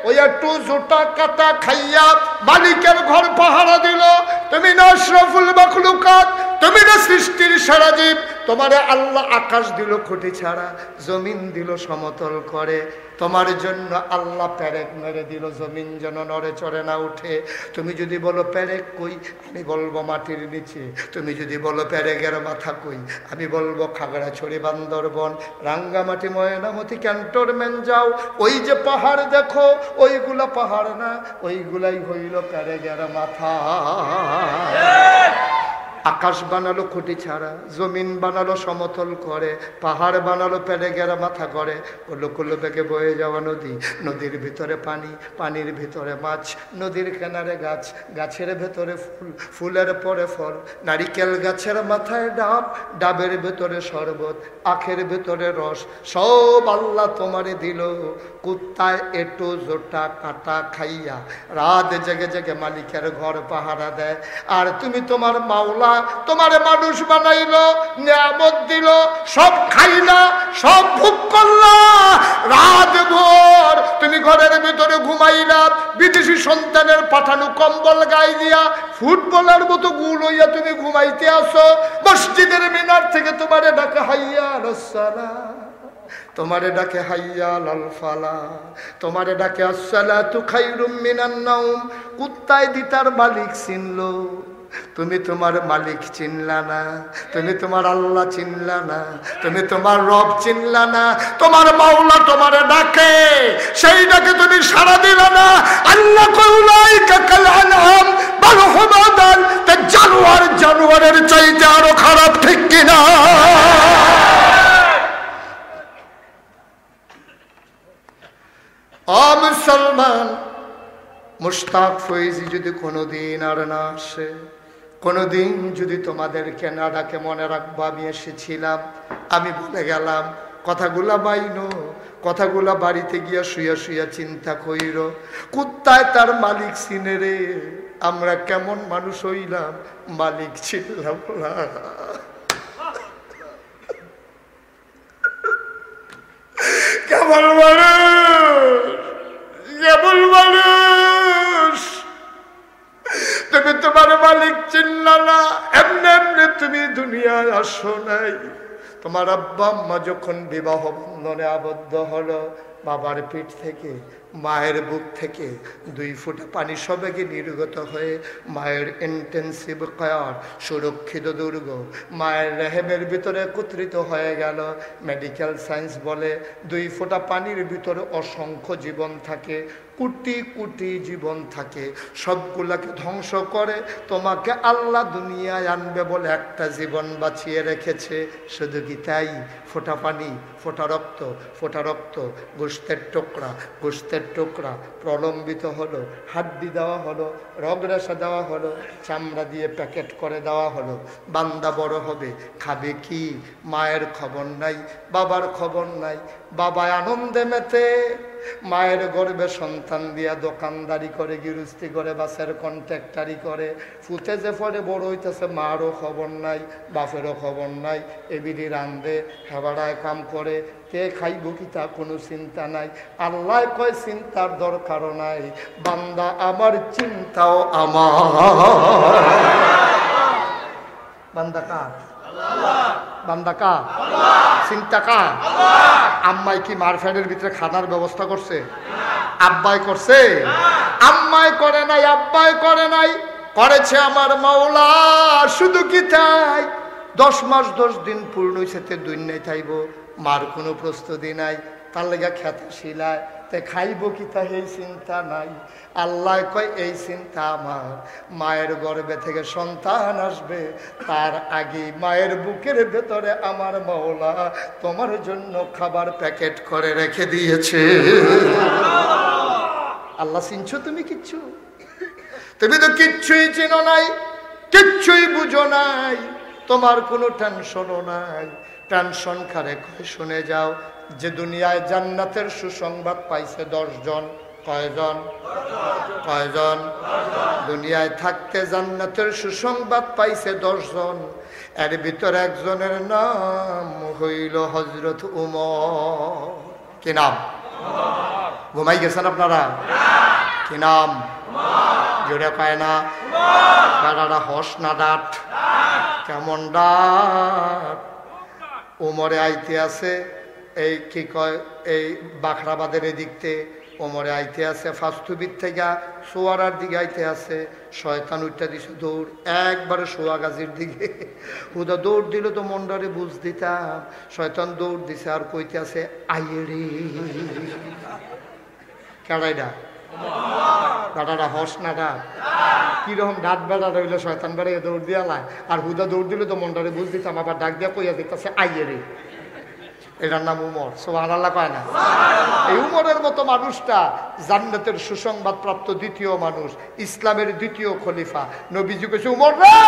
ওই একটু জোটা কাটা খাইয়া মালিকের ঘর পাহারা দিল। তুমি না আশরাফুল মাখলুকাত, তুমি না সৃষ্টির সারা জীব, তোমারে আল্লাহ আকাশ দিল খুঁটি ছাড়া, জমিন দিল সমতল করে, তোমার জন্য আল্লাহ পেরেক মেরে দিল, জমিন যেন নড়ে চড়ে না উঠে। তুমি যদি বলো পেরেক কই, আমি বলবো মাটির নিচে। তুমি যদি বলো পেরেকের মাথা কই, আমি বলবো খাগড়াছড়ি, বান্দরবন, রাঙ্গামাটি, ময়নামতি ক্যান্টনমেন্ট যাও, ওই যে পাহাড় দেখো, ওইগুলা পাহাড় না, ওইগুলাই হইল পেরেকের মাথা। আকাশ বানালো খুঁটি ছাড়া, জমিন বানালো সমতল করে, পাহাড় বানালো পেড়ে গেরা মাথা করে, কুলো বেগে বয়ে যাওয়া নদী, নদীর ভিতরে পানি, পানির ভিতরে মাছ, নদীর কিনারে গাছ, গাছের ভেতরে ফুল, ফুলের পরে ফল, নারিকেল গাছের মাথায় ডাব, ডাবের ভেতরে শরবত, আখের ভেতরে রস, সব আল্লাহ তোমারে দিল। কুত্তায় এটো জোটা কাটা খাইয়া রাত জেগে জেগে মালিকের ঘর পাহারা দেয়। আর তুমি তোমার মাওলা তোমার মানুষ বানাইলো, নিয়ামত দিল, সব খাইলা, সব ভোগ করলা, রাত ভোর তুমি ঘরের ভিতরে ঘুমাইলা, বিদেশি সন্তানের পাঠানো কম্বল গায়ে দিয়া ফুটবলের মতো গুল হইয়া তুমি ঘুমাইতে আসো। মসজিদের মিনার থেকে তোমারে ডাকে হাইয়া আলাস-সালাহ, তোমারে ডাকে হাইয়া আলাল ফালাহ, তোমারে ডাকে আস-সালাতু খায়রুম মিনান নাওম। কুত্তায় দিতার মালিক চিনলো, তুমি তোমার মালিক চিনলা না, তুমি তোমার আল্লাহ চিনলা না, তুমি তোমার রব চিনলা না। তোমার মাওলা তোমারে ডাকে, সেই ডাকে তুমি সাড়া দিলা না। আল্লাহ কউলাইকা কাল আনআম বাল হুম আদাল, তে জানোয়ার জানোয়ারের চাইতে আরো খারাপ, ঠিক কিনা? মুসলমান, মুশতাক ফৈজি যদি কোনোদিন আর না আসে, কোনোদিন যদি তোমাদেরকে না ডাকে, মনে রাখবো আমি এসেছিলাম, আমি বলে গেলাম। কথাগুলা বাইনো, কথাগুলা বাড়িতে গিয়া শুয়া শুয়া চিন্তা কইর। কুত্তায় তার মালিক চিনে রে, আমরা কেমন মানুষ হইলাম মালিক চিনলাম না। কেমন মানুষ, কেমন মানুষ, তুমি তোমার মালিক চিনলা না। এমনি এমনি তুমি দুনিয়ায় আসো নাই। তোমার আব্বা আম্মা যখন বিবাহ বন্ধনে আবদ্ধ হলো, বাবার পিঠ থেকে, মায়ের বুক থেকে 2 ফোঁটা পানি সবেগে নির্গত হয়ে মায়ের ইন্টেন্সিভ কেয়ার, সুরক্ষিত দুর্গ মায়ের রেহেমের ভিতরে একত্রিত হয়ে গেল। মেডিকেল সায়েন্স বলে 2 ফোঁটা পানির ভিতরে অসংখ্য জীবন থাকে, কোটি কোটি জীবন থাকে। সবগুলাকে ধ্বংস করে তোমাকে আল্লাহ দুনিয়ায় আনবে বলে একটা জীবন বাঁচিয়ে রেখেছে। শুধু কি তাই? ফোঁটা পানি, ফোঁটা রক্ত, ফোঁটা রক্ত, গোশতের টুকরা, গোশতের টুকরা প্রলম্বিত হলো, হাড্ডি দেওয়া হলো, রগরেশা দেওয়া হলো, চামড়া দিয়ে প্যাকেট করে দেওয়া হলো। বান্দা বড় হবে, খাবে কি? মায়ের খবর নাই, বাবার খবর নাই। বাবা আনন্দে মেতে মায়ের গর্ভে সন্তান দিয়া দোকানদারি করে, গৃহস্থী করে, বাসের কন্ট্রাক্টারি করে। ফুতে যে পরে বড় হইতেছে, মারও খবর নাই, বাপেরও খবর নাই। এবিডি রান্ধে, হেবাড়ায় কাম করে, কে খাইব কি তা কোনো চিন্তা নাই। আল্লাহ কয় চিন্তার দরকারও নাই, বান্দা আমার চিন্তাও আমার। বান্দা কার? বান্দা কার? চিন্তা কার? আম্মাই কি মারফ্যানের ভিতরে খানার ব্যবস্থা করছে? আব্বাই করছে? আম্মাই করে নাই, আব্বাই করে নাই, করেছে আমার মাওলা। শুধু কি তাই? 10 মাস 10 দিন পূর্ণ হয়েছে, 2 নাই থাইব, মার কোনো প্রস্তুতি নাই, তার লেগে খেতা শিলায়, তে খাইব কি তা এই চিন্তা নাই। আল্লাহ কয় এই চিন্তা আমার। মায়ের গর্ভে থেকে সন্তান আসবে, তার আগে মায়ের বুকের ভেতরে আমার মাওলা তোমার জন্য খাবার প্যাকেট করে রেখে দিয়েছে। আল্লাহ চিনছো তুমি? কিচ্ছু, তুমি তো কিচ্ছুই চিনো নাই, কিচ্ছুই বুঝো নাই, তোমার কোনো টেনশনও নাই। টেনশন কারে কয় শুনে যাও। যে দুনিয়ায় জান্নাতের সুসংবাদ পাইছে 10 জন। কয়জন? কয়জন? দুনিয়ায় থাকতে জান্নাতের সুসংবাদ পাইছে 10 জন। এর ভিতরে একজনের নাম হইল হযরত উমর। কি নাম? ঘুমাই গেছেন আপনারা? কি নাম? জোরে পায় না? দাঁড়াটা হস না ডাট? কেমন ডাট? উমরে আইতে আছে, এই কি কয়, এই বাখরাবাদের এদিকতে ওমরে আইতে আছে, ফাস্তুবিদ থেকে সোয়ারার দিকে আইতে আছে। শয়তান উঠটা দিছে দৌড়, একবারে সোয়াগাজির দিকে। হুদা দৌড় দিল তো মন্ডারে বুঝ দিতাম। শয়তান দৌড় দিছে আর কইতে আছে আইয়ে রে। কেডাইডা? বেটারা হস না ডাক কিরকম ডাক বেড়া রইল শয়তান বেড়ে দৌড় দিয়া লাই আর হুদা দৌড় দিলে তো মনটারে বুঝ দিতাম আবার ডাক দিয়া কইয়া দিতেছে আইয়ে রে এটার নাম উমর সুবহানাল্লাহ কয় না এই উমরের মতো মানুষটা জান্নাতের সুসংবাদ প্রাপ্ত দ্বিতীয় মানুষ ইসলামের দ্বিতীয় খলিফা নবীজি কইছে উমর রে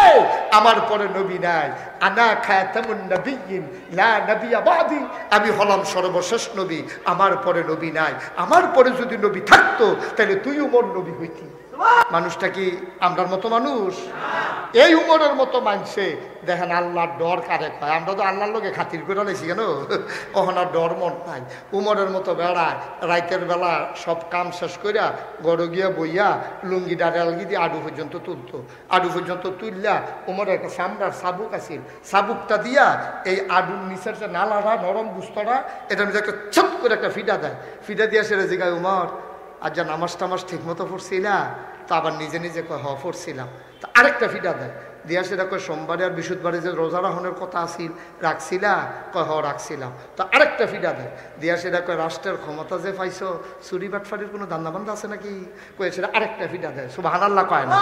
আমার পরে নবী নাই আনা খাতামুন নবিয়্যিন লা নবিয়্যা বাদি আমি হলাম সর্বশেষ নবী আমার পরে নবী নাই আমার পরে যদি নবী থাকতো তাহলে তুই উমর নবী হইতি মানুষটা কি আমরার মতো মানুষ এই উমরের মতো মানুষে দেখেন আল্লাহর ডর কারে কয় আমরা তো আল্লাহর লোকে খাতির করে লেছি কেন ওখানে ডর মন নাই উমরের মতো বেড়ায় রাইতের বেলা সব কাম শেষ করিয়া গড় গিয়া বইয়া লুঙ্গি ডাড়ালগি দিয়ে আডু পর্যন্ত তুলতো আডু পর্যন্ত তুললা উমরের একটা চামড়ার চাবুক আছিল চাবুকটা দিয়া এই আডুর নিচের যে নালাটা নরম বুস্তটা এটা নিজে একটা ছোট করে একটা ফিটা দেয় ফিটা দিয়ে সেরে জিগায় উমর আর যা নামাজ টামাজ ঠিক মতো পড়ছিলা তো আবার নিজে নিজে কয় পড়ছিলাম তো আরেকটা ফিটা দেয় দিয়া সেটা কয় সোমবারে আর বৃহস্পতিবারে যে রোজা রাখনের কথা আসিল রাখছিলা কয় রাখছিলাম তো আরেকটা ফিটা দেয় দিয়া সেটা কয় রাষ্ট্রের ক্ষমতা যে পাইছো চুরি বাটফারির কোনো দান্দাবান্ধা আছে নাকি কয়ে সেটা আরেকটা ফিটা দেয় সুবহানাল্লাহ কয় না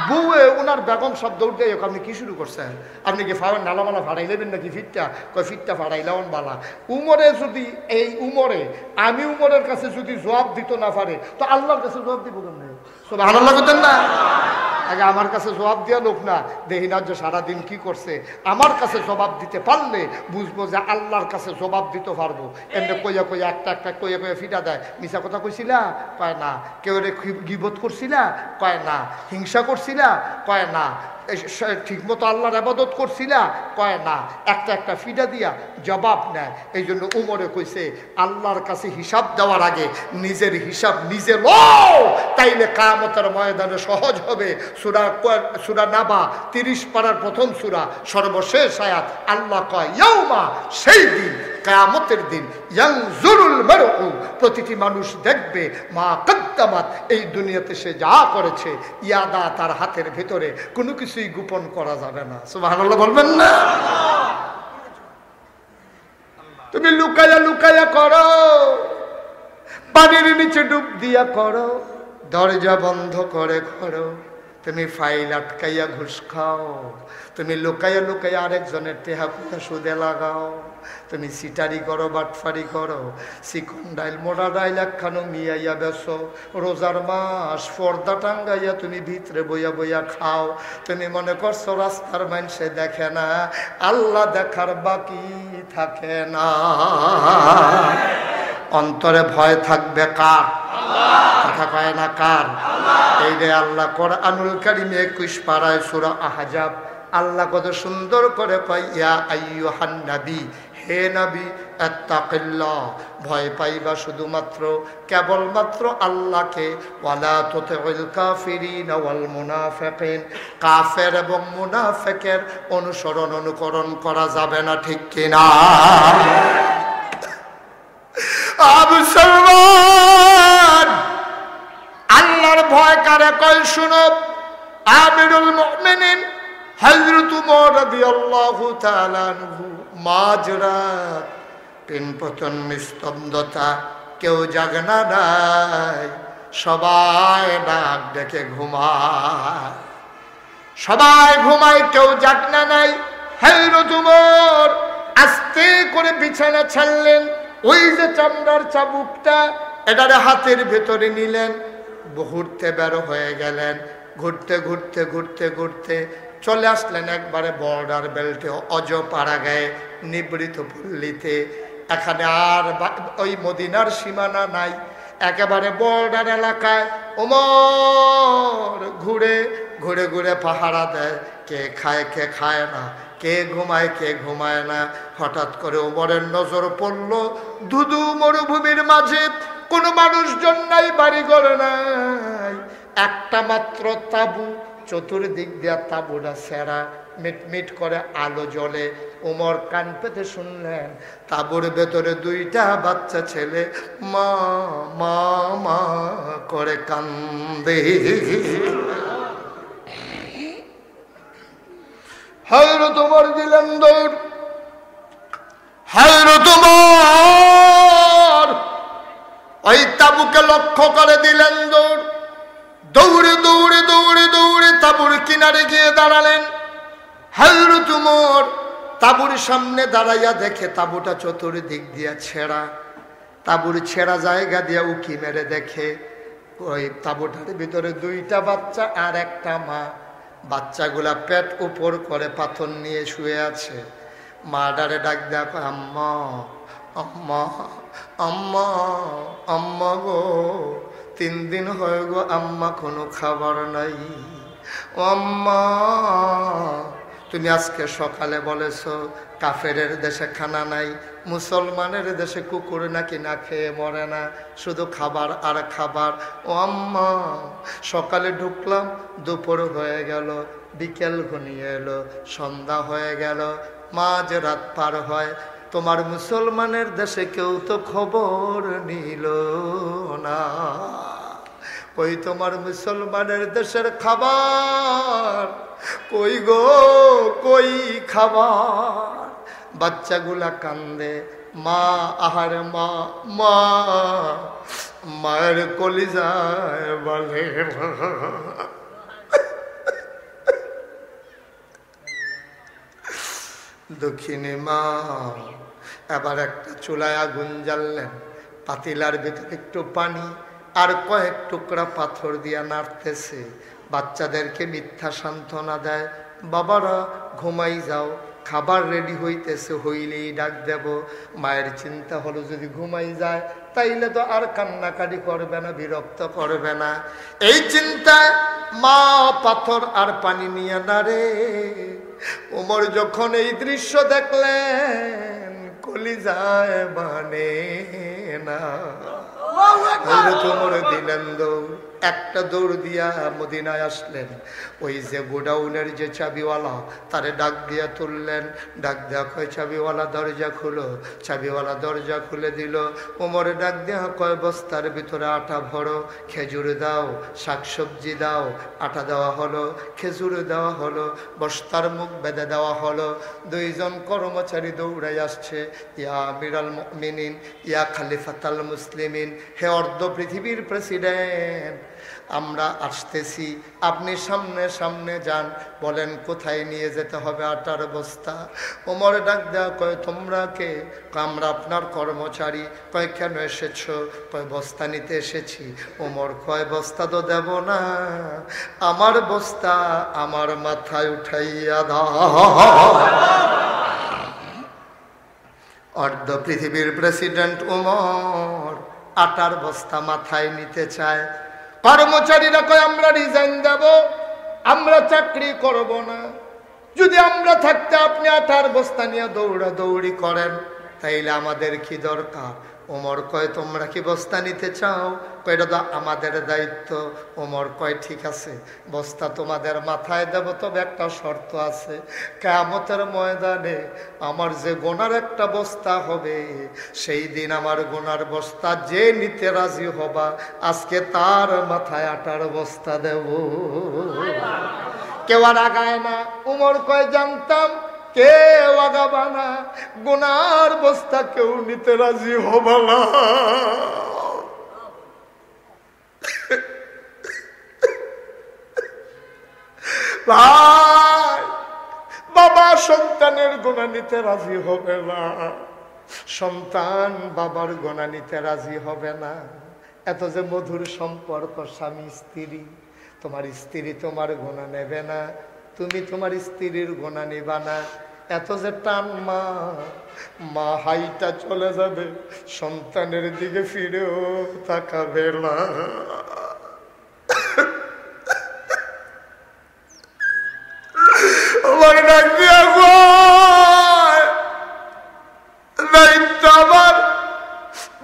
বউয়ে ওনার বেগম সব দৌড় দেয় আপনি কি শুরু করছেন আপনি কি নালামালা ভাড়াই নেবেন নাকি ফিটটা কয় ফিটটা ভাড়াইলাম বালা উমরে যদি এই উমরে আমি উমরের কাছে যদি জবাব দিত না পারে তো আল্লাহর কাছে জবাব দিব কেন সুবহানাল্লাহ করতেন না আগে আমার কাছে জবাব দেওয়া লোক না দেখি না যে সারাদিন কি করছে আমার কাছে জবাব দিতে পারলে বুঝবো যে আল্লাহর কাছে জবাব দিতে পারবো এমনি কইয়া কইয়া একটা একটা কইয়া কইয়া ফিটা দেয় মিছা কথা কইছিলা কয় না কেউ রে গীবত করছিলা কয় না হিংসা করছিলা কয় না ঠিক মতো আল্লাহর ইবাদত করছিলা কয় না একটা একটা ফিডা দিয়া জবাব নেয় এই জন্য উমরে কইছে আল্লাহর কাছে হিসাব দেওয়ার আগে নিজের হিসাব নিজে লও তাইলে কিয়ামতের ময়দানে সহজ হবে সূরা নাবা 30 পারার প্রথম সূরা সর্বশেষ আয়াত আল্লাহ কয় ইয়াউমা সেই দিন কিয়ামতের দিন ইয়ানজুরুল মারউ প্রতিটি মানুষ দেখবে মা কদ্দামাত এই দুনিয়াতে সে যা করেছে ইয়াদা তার হাতের ভিতরে কোনো কিছুই গোপন করা যাবে না সুবহানাল্লাহ বলবেন না তুমি লুকায়া লুকায়া করো পানির নিচে ডুব দিয়া করো দরজা বন্ধ করে করো তুমি ফাইল আটকাইয়া ঘুষ খাও তুমি লুকাইয়া লুকাইয়া আরেকজনের টেহা পুঁথা সুদে লাগাও তুমি সিটারি করো বাটফারি করো চিকন ডাইল মোড়া ডাইল একখানো মিয়াইয়া বেসো রোজার মাস পর্দা টাঙ্গাইয়া তুমি ভিতরে বইয়া বইয়া খাও তুমি মনে করছো রাস্তার মানুষে দেখে না আল্লাহ দেখার বাকি থাকে না অন্তরে ভয় থাকবে কার কথা কয় না কার এই রে আল্লাহ কোরআনুল কারীমে 21 পারায় সূরা আহজাব আল্লাহ কত সুন্দর করে কয় ইয়া আইয়ুহান নবী হে নবী আত্তাকিল্লাহ ভয় পাইবা শুধুমাত্র কেবলমাত্র আল্লাহকে ওয়ালা তুতিউল কাফিরিন ওয়াল মুনাফিকিন কাফের এবং মুনাফিকের অনুকরণ করা যাবে না ঠিক কিনা মুসলমান আল্লাহর ভয় কারে কয় শুনো আমিরুল মুমিনিন হযরত উমর রাদিয়াল্লাহু তাআলা আনহু মাঝরাত তিনপতন নিস্তব্ধতা কেউ জাগনা নাই সবাই ডাক ডেকে ঘুমায় সবাই ঘুমায় কেউ জাগনা নাই হযরত উমর আস্তে করে বিছানা ছাড়লেন ওই যে চামড়ার চাবুকটা এটারে হাতের ভেতরে নিলেন ঘুরতে বের হয়ে গেলেন ঘুরতে ঘুরতে ঘুরতে ঘুরতে চলে আসলেন একবারে বর্ডার বেল্টে অজপাড়া গায়ে নিবৃত পল্লীতে এখানে আর ওই মদিনার সীমানা নাই একেবারে বর্ডার এলাকায় ওমর ঘুরে ঘুরে ঘুরে পাহারা দেয় কে খায় না কে ঘুমায় না হঠাৎ করে ওমরের নজর পড়ল ধুধু মরুভূমির মাঝে কোনো মানুষজন নাই বাড়িঘর নাই একটা মাত্র তাবু চতুর্দিক দিয়া তাবুটা সেরা মিটমিট করে আলো জ্বলে ওমর কান পেতে শুনলেন তাবুর ভেতরে দুইটা বাচ্চা ছেলে মা মা মা করে কান্দে হযরত ওমর দিলেন দৌড় হযরত ওমর ওই তাবুকে লক্ষ্য করে দিলেন দৌড়। দৌড়ে দৌড়ে দৌড়ে দৌড়ে তাঁবুর কিনারে গিয়ে দাঁড়ালেন। হযরত ওমর তাঁবুর সামনে দাঁড়াইয়া দেখে তাঁবুটা চতুর্দিক দিয়া ছেঁড়া। তাঁবুর ছেঁড়া জায়গা দিয়া উকি মেরে দেখে ওই তাঁবুটার ভিতরে দুইটা বাচ্চা আর একটা মা। বাচ্চাগুলা পেট উপর করে পাথর নিয়ে শুয়ে আছে। মা ডারে ডাক দেখো, আম্মা আম্মা আম্মা আম্মা গো, 3 দিন হয়ে গো আম্মা কোনো খাবার নাই। ও আম্মা, তুমি আজকে সকালে বলেছো কাফেরের দেশে খানা নাই, মুসলমানের দেশে কুকুর নাকি না খেয়ে মরে না, শুধু খাবার আর খাবার। ও আম্মা, সকালে ঢুকলাম, দুপুর হয়ে গেল, বিকেল ঘনিয়ে এলো, সন্ধ্যা হয়ে গেল, মাঝ রাত পার হয়, তোমার মুসলমানের দেশে কেউ তো খবর নিল না। কই তোমার মুসলমানের দেশের খাবার, কই গো কই খাবার? বাচ্চাগুলা কান্দে, মা আহারে মা, মা মায়ের কলিজায় বলে দক্ষিণী মা। এবার একটা চুলায় আগুন জ্বাললেন, পাতিলার ভিতরে একটু পানি আর কয়েক টুকরা পাথর দিয়া নাড়তেছে। বাচ্চাদেরকে মিথ্যা সান্ত্বনা দেয়, বাবারা ঘুমাই যাও, খাবার রেডি হইতেছে, হইলেই ডাক দেব। মায়ের চিন্তা হলো যদি ঘুমাই যায় তাইলে তো আর কান্নাকাটি করবে না, বিরক্ত করবে না। এই চিন্তায় মা পাথর আর পানি নিয়ে নাড়ে। ওমর যখন এই দৃশ্য দেখলেন কলিজায় মানে না। দিলেন দৌড়, একটা দৌড় দিয়া মদিনায় আসলেন। ওই যে গোডাউনের যে চাবিওয়ালা তারে ডাক দিয়া তুললেন, ডাক দেয়া কয় চাবিওয়ালা দরজা খুলো। চাবিওয়ালা দরজা খুলে দিল। ওমরে ডাক দেয়া কয় বস্তার ভিতরে আটা ভরো, খেজুর দাও, শাকসবজি দাও। আটা দেওয়া হলো, খেজুর দেওয়া হলো, বস্তার মুখ বেঁধে দেওয়া হলো। 2 জন কর্মচারী দৌড়াই আসছে, ইয়া আমিরাল মুমিনিন, ইয়া খলিফাতুল মুসলিমিন, হে অর্ধ পৃথিবীর প্রেসিডেন্ট, আমরা আসতেছি, আপনি সামনে সামনে যান, বলেন কোথায় নিয়ে যেতে হবে আটার বস্তা। ওমর ডাক দেয়া কয় তোমরা কে? আমরা আপনার কর্মচারী। কয় কেন এসেছো? কয় বস্তা নিতে এসেছি। ওমর কয় বস্তা তো দেব না, আমার বস্তা আমার মাথায় উঠাইয়া দাও। অর্ধ পৃথিবীর প্রেসিডেন্ট ওমর আটার বস্তা মাথায় নিতে চায়। কর্মচারীরা কয় আমরা রিজাইন দেব, আমরা চাকরি করব না। যদি আমরা থাকতে আপনি আটার বস্তা নিয়ে দৌড়াদৌড়ি করেন তাইলে আমাদের কি দরকার? ওমর কয় তোমরা কি বস্তা নিতে চাও? কয় এটা তো আমাদের দায়িত্ব। ওমর কয় ঠিক আছে, বস্তা তোমাদের মাথায় দেব, তবে একটা শর্ত আছে, কিয়ামতের ময়দানে আমার যে গোনার একটা বস্তা হবে, সেই দিন আমার গোনার বস্তা যে নিতে রাজি হবা আজকে তার মাথায় আটার বস্তা দেব। কেউ আর আগায় না। ওমর কয় জানতাম কেউ আগাবা না, গুনার বস্তা কেউ নিতে রাজি হবা না। ভাই, বাবা সন্তানের গুনাহ নিতে রাজি হবে না, সন্তান বাবার গুনাহ নিতে রাজি হবে না। এত যে মধুর সম্পর্ক স্বামী স্ত্রী, তোমার স্ত্রী তোমার গুনাহ নেবে না, তুমি তোমার স্ত্রীর গুনাহ নিবা না। এত যে টান, মা হাইটা চলে যাবে, সন্তানের দিকে ফিরেও তাকাবে না। আমার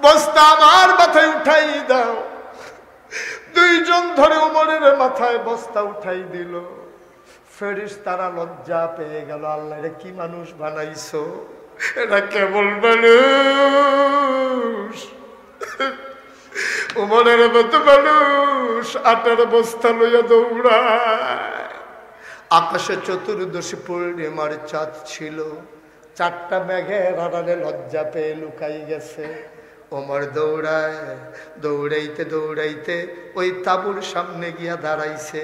বস্তা আমার মাথায় উঠাই দাও। 2 জন ধরে ওমরের মাথায় বস্তা উঠাই দিল। ফেরেশতারা লজ্জা পেয়ে গেল, আল্লাহ রে কি মানুষ বানাইছো, এটা কেবল মানুষ। ওমরের মতো মানুষ আটার বস্তা লইয়া দৌড়ায়। আকাশে চতুর্দশী পূর্ণিমার চাঁদ ছিল, 4টা মেঘের আড়ালে লজ্জা পেয়ে লুকাই গেছে। ওমর দৌড়ায়, দৌড়াইতে দৌড়াইতে ওই তাঁবুর সামনে গিয়া দাঁড়াইছে।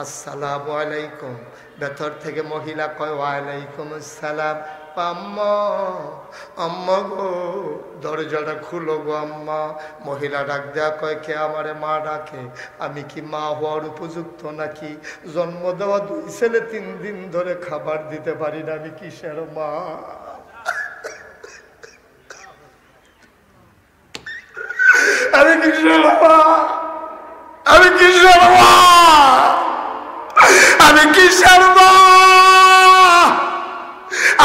আসসালামু আলাইকুম। ভেতর থেকে মহিলা কয় ওয়ালাইকুম আসসালাম। আম্মা, আম্মা গো, দরজাটা খুলো গো আম্মা। মহিলা ডাক দেয়া কয় কে আমারে মা ডাকে? আমি কি মা হওয়ার উপযুক্ত নাকি? জন্ম দেওয়া 2 ছেলে 3 দিন ধরে খাবার দিতে পারি না, আমি কিসের মা? আমি কিসের মা? আমি কিসের মা? আমি কিসের মা?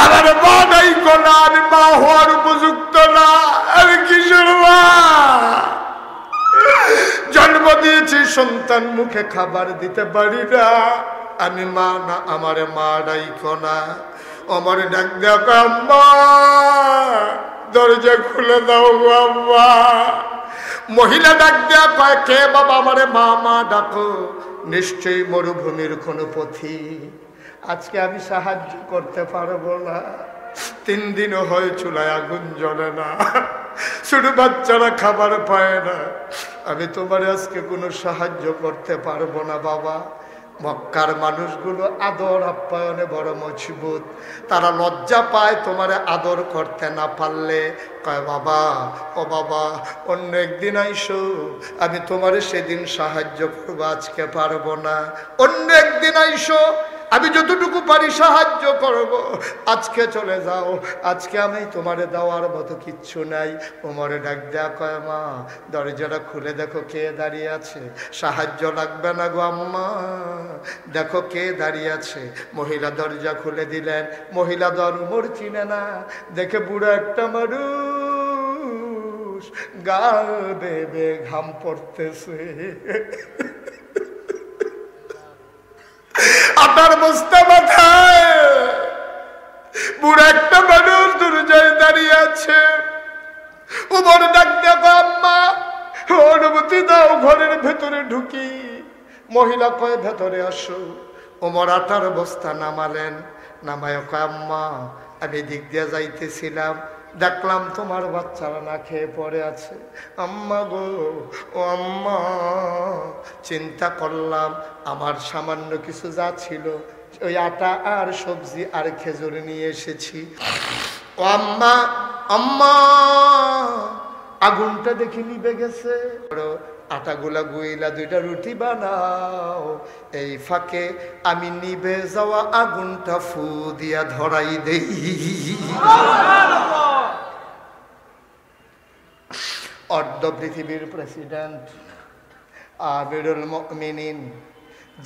আমার মা নাই কোন, আমি মা হওয়ার উপযুক্ত না, আমি কিশোর মা? জন্ম দিয়েছি সন্তান, মুখে খাবার দিতে পারি না, আমি মা না, আমার মা নাই কোনা। আমার ডাক দেখো আম্মা, দরজা খুলে দাও গো আম্মা। মহিলা ডাক দেয়া কয় কে বাবা আমারে মা মা ডাকো? নিশ্চয়ই মরুভূমির কোনো পথি। আজকে আমি সাহায্য করতে পারবো না। 3 দিনও হয় চুলায় আগুন জ্বলে না, ছোট বাচ্চারা খাবার পায় না। আমি তোমার আজকে কোনো সাহায্য করতে পারবো না বাবা। মক্কার মানুষগুলো আদর আপ্যায়নে বড় মজবুত, তারা লজ্জা পায় তোমারে আদর করতে না পারলে। কয় বাবা, ও বাবা, অন্য একদিন আইসো, আমি তোমারে সেদিন সাহায্য করবো, আজকে পারবো না। অন্য একদিন আইসো, আমি যতটুকু পারি সাহায্য করব, আজকে চলে যাও, আজকে আমি তোমারে দেওয়ার মতো কিচ্ছু নাই। ওমরে ডাক দেয়া কয় মা, দরজাটা খুলে দেখো কে দাঁড়িয়ে আছে। সাহায্য লাগবে না গো আম্মা, দেখো কে দাঁড়িয়ে আছে। মহিলা দরজা খুলে দিলেন। মহিলা দর উমর চিনে না, দেখে বুড়ো একটা মানুষ, গা বেয়ে ঘাম পড়তেছে, আটার বস্তা মাথায়, বুড়া একটা মানুষ দরজায় দাঁড়িয়ে আছে। উমর ডাক দেখো আম্মা, অনুমতি দাও ঘরের ভেতরে ঢুকি। মহিলা কয় ভেতরে আসো। উমর আটার বস্তা নামালেন, নামায় কয় আম্মা, আমি দিক দিয়ে যাইতেছিলাম, দেখলাম তোমার বাচ্চারা না খেয়ে পড়ে আছে। আম্মা গো, ও আম্মা, চিন্তা করলাম আমার সামান্য কিছু যা ছিল, ওই আটা আর সবজি আর খেজুর নিয়ে এসেছি। ও আম্মা, আম্মা, আগুনটা দেখি নিভে গেছে, আটাগুলা গুইলা 2টা রুটি বানাও। এই ফাঁকে আমি নিভে যাওয়া আগুনটা ফু দিয়া ধরাই দেই। অর্ধ পৃথিবীর প্রেসিডেন্ট আমিরুল মুমিনিন,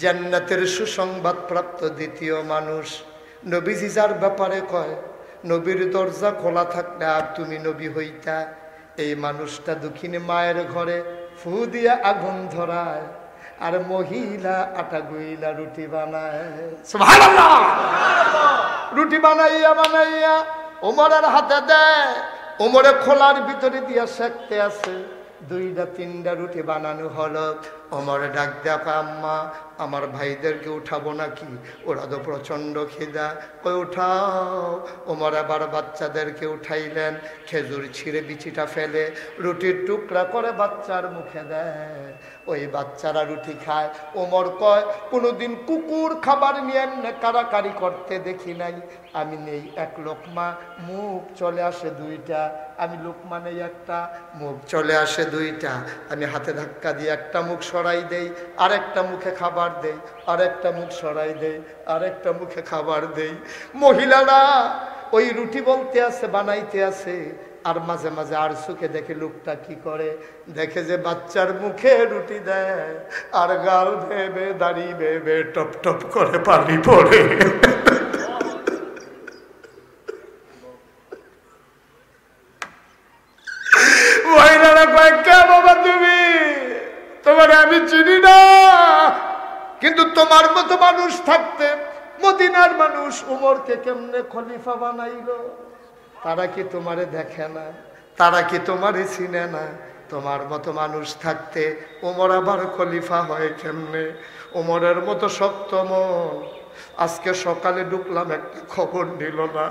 জান্নাতের সুসংবাদ প্রাপ্ত দ্বিতীয় মানুষ, নবীজি যার ব্যাপারে কয় নবীর দরজা খোলা থাকলে আর তুমি নবী হইতা। এই মানুষটা দক্ষিণে মায়ের ঘরে ফু দিয়া আগুন ধরায়, আর মহিলা আটা গুইলা রুটি বানায়। সুবহানাল্লাহ! রুটি বানাইয়া বানাইয়া ওমরের হাতে দেয়। ওমরে খোলার ভিতরে দিয়া সেকতে আছে। 2টা 3টা রুটি বানানো হলো। ওমরে ডাক দেখো আম্মা, আমার ভাইদেরকে উঠাবো নাকি? ওরা তো প্রচণ্ড খিদা। ওই উঠাও। ওমর আবার বাচ্চাদেরকে উঠাইলেন। খেজুর ছিঁড়ে বিচিটা ফেলে রুটির টুকরা করে বাচ্চার মুখে দেয়। ওই বাচ্চারা রুটি খায়। ওমর কয় কোনোদিন কুকুর খাবার নিয়ে এমনি কারাকারি করতে দেখি নাই। আমি নেই 1 লোকমা, মুখ চলে আসে 2টা। আমি লোকমা নেই 1টা, মুখ চলে আসে 2টা। আমি হাতে ধাক্কা দিয়ে একটা মুখ সরাই দেই, আরেকটা মুখে খাবার দেই, আরেকটা মুখ সরাই দেই, আরেকটা মুখে খাবার দেই। মহিলারা ওই রুটি বলতে আছে, বানাইতে আছে, আর মাঝে মাঝে আর চোখে দেখে লোকটা কি করে, দেখে যে বাচ্চার মুখে রুটি দেয়, আর গাল ভেবে দাড়ি ভেবে টপ টপ করে পানি পড়ে। মহিলারা কয় কে বাবা তুমি? তোমার আমি চিনি না, কিন্তু তোমার মতো মানুষ থাকতে মদিনার মানুষ উমরকে কেমনে খলিফা বানাইলো? তারা কি তোমারে দেখে না? তারা কি তোমারে চিনে না? তোমার মতো মানুষ থাকতে উমর আবার খলিফা হয় কেমনে? উমরের মতো শক্ত মন। আজকে সকালে ঢুকলাম, একটা খবর নিল না।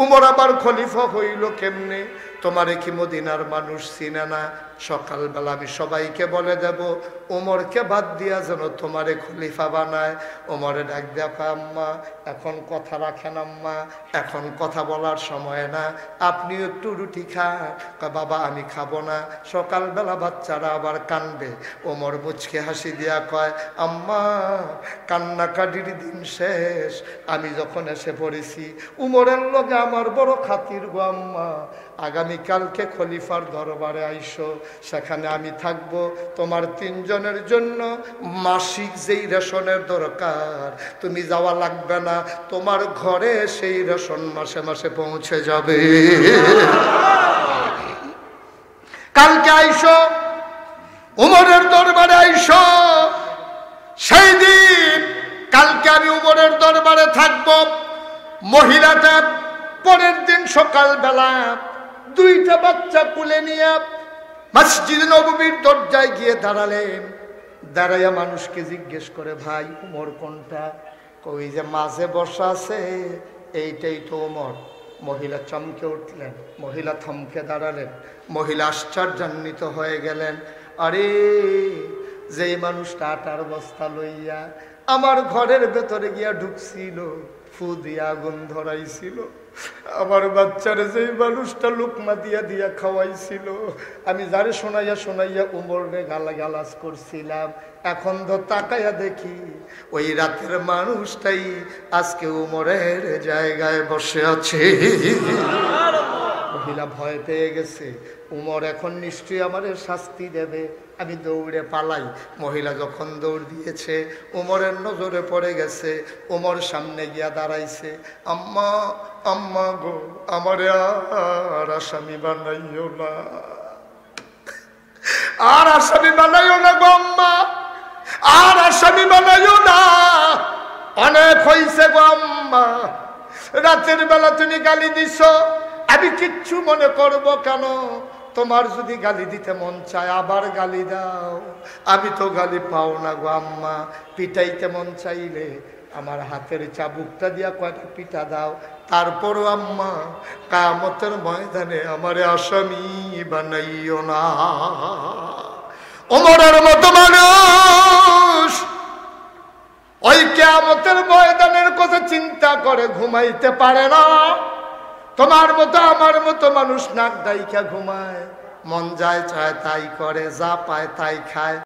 উমর আবার খলিফা হইল কেমনে? তোমারে কি মদিনার মানুষ চিনে না? সকালবেলা আমি সবাইকে বলে দেব ওমরকে বাদ দিয়া যেন তোমারে খলিফা বানায়। ওমরে ডাক দেখো, আম্মা এখন কথা রাখেন আম্মা, এখন কথা বলার সময় না, আপনি একটু রুটি খান। বাবা আমি খাবো না। সকালবেলা বাচ্চারা আবার কানবে। ওমর মুচকে হাসি দিয়া কয়, আম্মা কান্নাকাটির দিন শেষ, আমি যখন এসে পড়েছি উমরের লগে আমার বড় খাতির গো আম্মা, আগামীকালকে খলিফার দরবারে আইসো, সেখানে আমি থাকব। তোমার তিনজনের জন্য মাসিক যেই রেশনের দরকার তুমি যাওয়া লাগবে না, তোমার ঘরে সেই রেশন মাসে মাসে পৌঁছে যাবে। কালকে আইসো, উমরের দরবারে আইসো। সেই দিন কালকে আমি উমরের দরবারে থাকব। মহিলাটা পরের দিন সকালবেলা দুইটা বাচ্চা কুলে নিয়ে মসজিদ নববীর দরজায় গিয়ে দাঁড়ালেন। দাঁড়াইয়া মানুষকে জিজ্ঞেস করে, ভাই উমর কোনটা? ওই যে মাঝে বসা আছে এইটাই তো উমর। মহিলা চমকে উঠলেন, মহিলা থমকে দাঁড়ালেন, মহিলা আশ্চর্যান্বিত হয়ে গেলেন। আরে যেই মানুষটা আটার বস্তা লইয়া আমার ঘরের ভেতরে গিয়া ঢুকছিল, ফু দিয়া আগুন ধরাইছিল, আমার বাচ্চারে যেই মানুষটা লুকমা দিয়া দিয়া খাওয়াইছিল, আমি যারে শোনাইয়া শোনাইয়া উমরে গালাগালাজ করছিলাম, এখন তো তাকাইয়া দেখি ওই রাতের মানুষটাই আজকে উমরের জায়গায় বসে আছে। মহিলা ভয় পেয়ে গেছে, উমর এখন নিশ্চয়ই আমাদের শাস্তি দেবে, আমি দৌড়ে পালাই। মহিলা যখন দৌড় দিয়েছে উমরের নজরে পড়ে গেছে। উমর সামনে গিয়া দাঁড়াইছে, আম্মা আম্মা গো আমারে আর আসামি বানাইও না, আর আসামি বানাইও না গো আম্মা, আর আসামি বানাইও না, অনেক হইছে গো আম্মা। রাতের বেলা তুমি গালি দিছ, আমি কিচ্ছু মনে করব কেন? তোমার যদি গালি দিতে মন চায় আবার গালি দাও, আমি তো গালি পাও না গো আম্মা। পিটাইতে মন চাইলে আমার হাতের চাবুকটা দিয়া কয়টা পিটা দাও, তারপরও আম্মা কিয়ামতের ময়দানে আমারে আসামি বানাইও না। ওমরের মতো মানুষ ওই কিয়ামতের ময়দানের কথা চিন্তা করে ঘুমাইতে পারে না। তোমার মতো আমার মতো মানুষ নাক ডাইকা ঘুমায়, মন যায় চায় তাই করে, যা পায় তাই খায়।